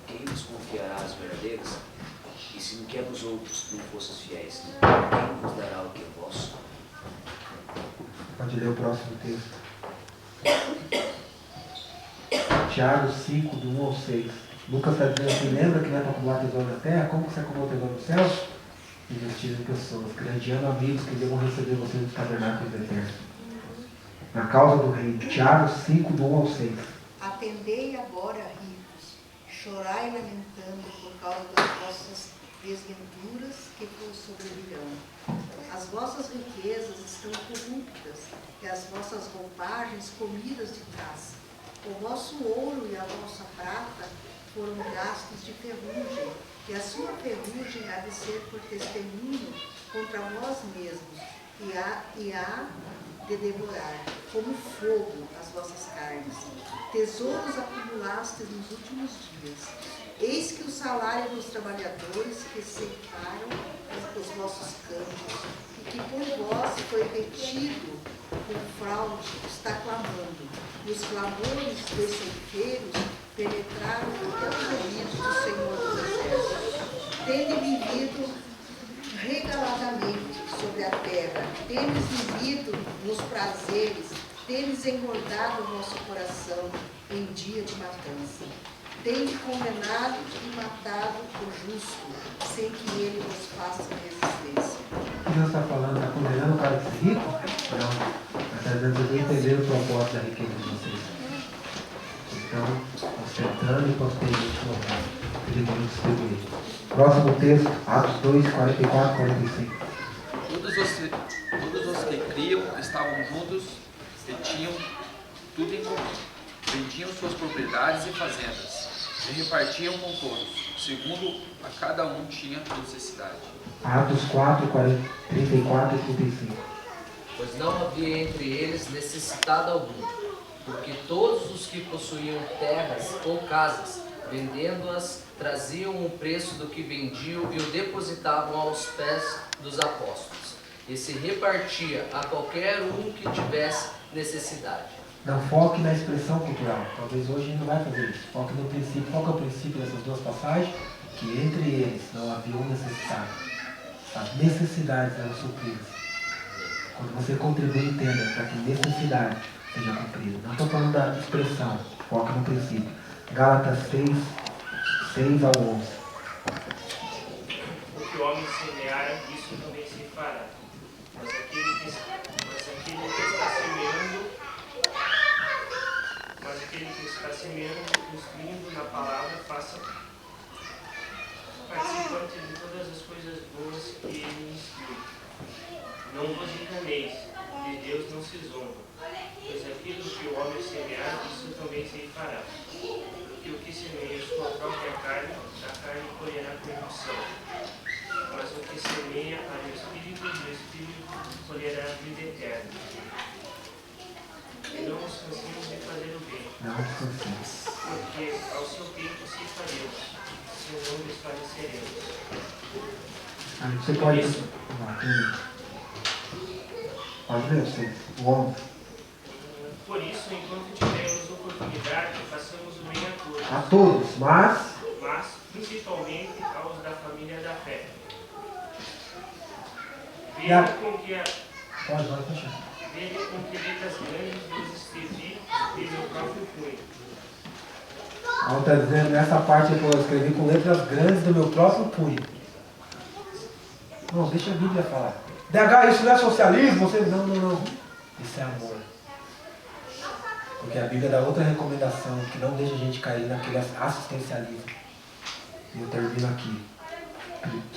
Speaker 5: quem vos confiará as verdadeiras? E se no que é dos outros não fosses fiéis, quem vos dará o que é vosso?
Speaker 1: Pode ler o próximo texto. Tiago 5, do 1 ao 6. Lucas está dizendo assim, lembra que não é para acumular tesouro na terra? Como você acumula tesouro no céu? Investir em pessoas, grandeando amigos que devam receber você nos tabernáculos eternos. Na causa do reino. Tiago 5, do 1 ao 6.
Speaker 6: Atendei agora, ricos, chorai lamentando por causa das vossas desventuras que vos sobrevirão. As vossas riquezas estão corruptas, e as vossas roupagens comidas de caça. O vosso ouro e a vossa prata foram gastos de ferrugem, e a sua ferrugem há de ser por testemunho contra vós mesmos, e há de devorar, como fogo, as vossas carnes. Tesouros acumulastes nos últimos dias. Eis que o salário dos trabalhadores que separam os vossos campos, e que por vós foi retido com fraude, está clamando. E os clamores dos ceifeiros penetraram até os ouvidos do Senhor dos Exércitos. Tende vivido regaladamente sobre a terra, tendes vivido nos prazeres, tendes engordado o vosso coração em dia de matança. Tende condenado e matado o justo, sem que ele vos faça resistência.
Speaker 1: O que Deus está falando? Está condenando o cara de ser rico? Não. Está menos eu não entender o propósito da riqueza de vocês. Então, ostentando enquanto tem gente local. Ele vai distribuir. Próximo texto, Atos 2, 44, 45.
Speaker 7: Todos os que criam estavam juntos e tinham tudo em comum. Vendiam suas propriedades e fazendas e repartiam com todos, segundo a cada um tinha necessidade.
Speaker 1: Atos 4, 34 e 35.
Speaker 8: Pois não havia entre eles necessitado algum, porque todos os que possuíam terras ou casas, vendendo-as, traziam o preço do que vendiam e o depositavam aos pés dos apóstolos, e se repartia a qualquer um que tivesse necessidade.
Speaker 1: Não foque na expressão cultural. Talvez hoje a gente não vai fazer isso. Foque no princípio. Qual que é o princípio dessas duas passagens? Que entre eles não havia um necessitado. As necessidades eram supridas. Quando você contribui, entenda para que necessidade seja cumprida. Não estou falando da expressão. Foque no princípio. Gálatas 6, 6 ao 11.
Speaker 9: O que o homem semear, isso também se fará. Mas aquele que está semeando, instruindo na palavra, faça participante de todas as coisas boas que ele instrui. Não vos enganeis, de Deus não se zomba, pois aquilo que o homem semear, isso também se fará. Porque o que semeia sua própria carne, da carne colherá corrupção. Mas o que semeia ao Espírito, do Espírito colherá a vida eterna. E não nos cansemos de fazer o bem,
Speaker 1: Não descansemos.
Speaker 9: porque ao seu tempo se faremos, senão desfaleceremos.
Speaker 1: Você pode. Pode ler você. O 11.
Speaker 9: Por isso, enquanto tivermos oportunidade, façamos o bem a todos,
Speaker 1: A todos, mas
Speaker 9: principalmente aos da família da fé.
Speaker 1: Já.
Speaker 9: Vede com que
Speaker 1: fechar.
Speaker 9: letras grandes vos escrevi de meu próprio punho.
Speaker 1: Paulo está dizendo nessa parte que eu escrevi com letras grandes do meu próprio punho. Não, deixa a Bíblia falar. DH, isso não é socialismo? Você... Não. Isso é amor. Porque a Bíblia dá outra recomendação que não deixa a gente cair naquele assistencialismo. E eu termino aqui.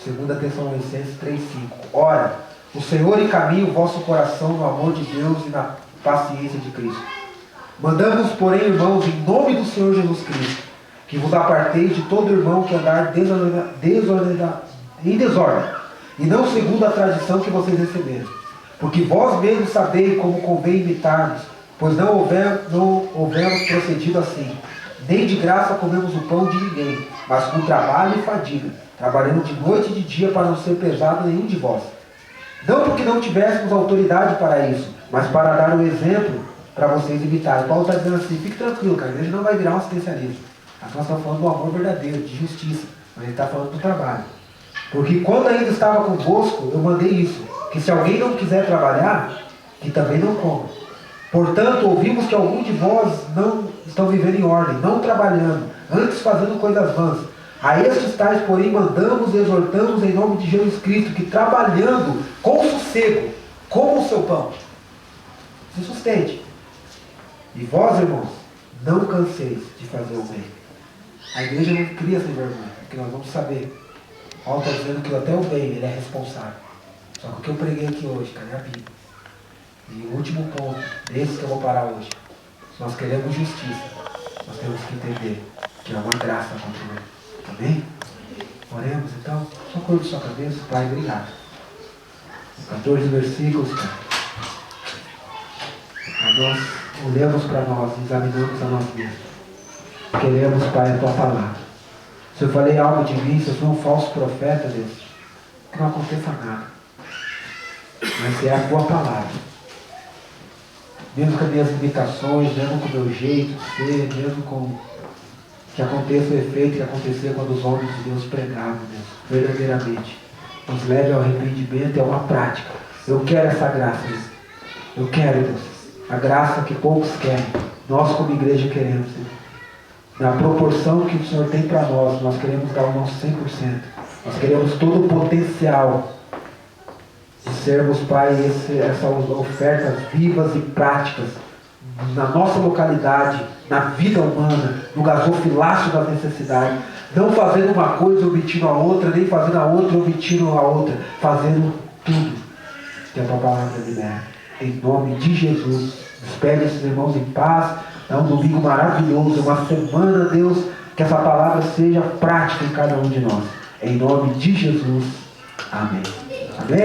Speaker 1: 2 Tessalonicenses 3,5. Ora, o Senhor encaminha o vosso coração no amor de Deus e na paciência de Cristo. Mandamos, porém, irmãos, em nome do Senhor Jesus Cristo, que vos aparteis de todo irmão que andar em desordem, e não segundo a tradição que vocês receberam. Porque vós mesmos sabeis como convém imitar-nos, pois não houvemos procedido assim. Nem de graça comemos o pão de ninguém, mas com trabalho e fadiga, trabalhando de noite e de dia para não ser pesado nenhum de vós. Não porque não tivéssemos autoridade para isso, mas para dar um exemplo para vocês imitarem. Paulo está dizendo assim, fique tranquilo, cara, a igreja não vai virar um assistencialismo. Aqui nós estamos falando do amor verdadeiro, de justiça, mas ele está falando do trabalho. Porque quando ainda estava convosco, eu mandei isso, que se alguém não quiser trabalhar, que também não coma. Portanto, ouvimos que alguns de vós não estão vivendo em ordem, não trabalhando, antes fazendo coisas vãs. A estes tais, porém, mandamos e exortamos em nome de Jesus Cristo, que trabalhando com sossego, como o seu pão, se sustente. E vós, irmãos, não canseis de fazer o bem. A igreja não cria sem vergonha, porque nós vamos saber. Paulo está dizendo que até o bem, ele é responsável. Só que o que eu preguei aqui hoje, cadê a Bíblia? E o último ponto, desse que eu vou parar hoje. Se nós queremos justiça, nós temos que entender que é uma graça contra ele. Amém? Oremos então. Só curva sua cabeça. Pai, obrigado. 14 versículos, cara. Nós olhamos para nós, examinamos a nós mesmos. Queremos, Pai, a tua palavra. Se eu falei algo de mim, se eu sou um falso profeta, Deus, que não aconteça nada. Mas é a tua palavra. Mesmo com as minhas limitações, mesmo com o meu jeito de ser, mesmo com que aconteça o efeito que acontecia quando os homens de Deus pregavam, Deus, verdadeiramente. Nos leve ao arrependimento e a uma prática. Eu quero essa graça, Deus. Eu quero, Deus, a graça que poucos querem. Nós como igreja queremos, Deus. Na proporção que o Senhor tem para nós queremos dar o nosso 100%. Nós queremos todo o potencial de de sermos, Pai, essas ofertas vivas e práticas na nossa localidade, na vida humana, no gasofilácio da necessidade, não fazendo uma coisa omitindo a outra, nem fazendo a outra omitindo a outra, fazendo tudo que a tua palavra libera. Em nome de Jesus, despede esses irmãos em paz. É um domingo maravilhoso, uma semana, Deus, que essa palavra seja prática em cada um de nós. Em nome de Jesus. Amém. Amém.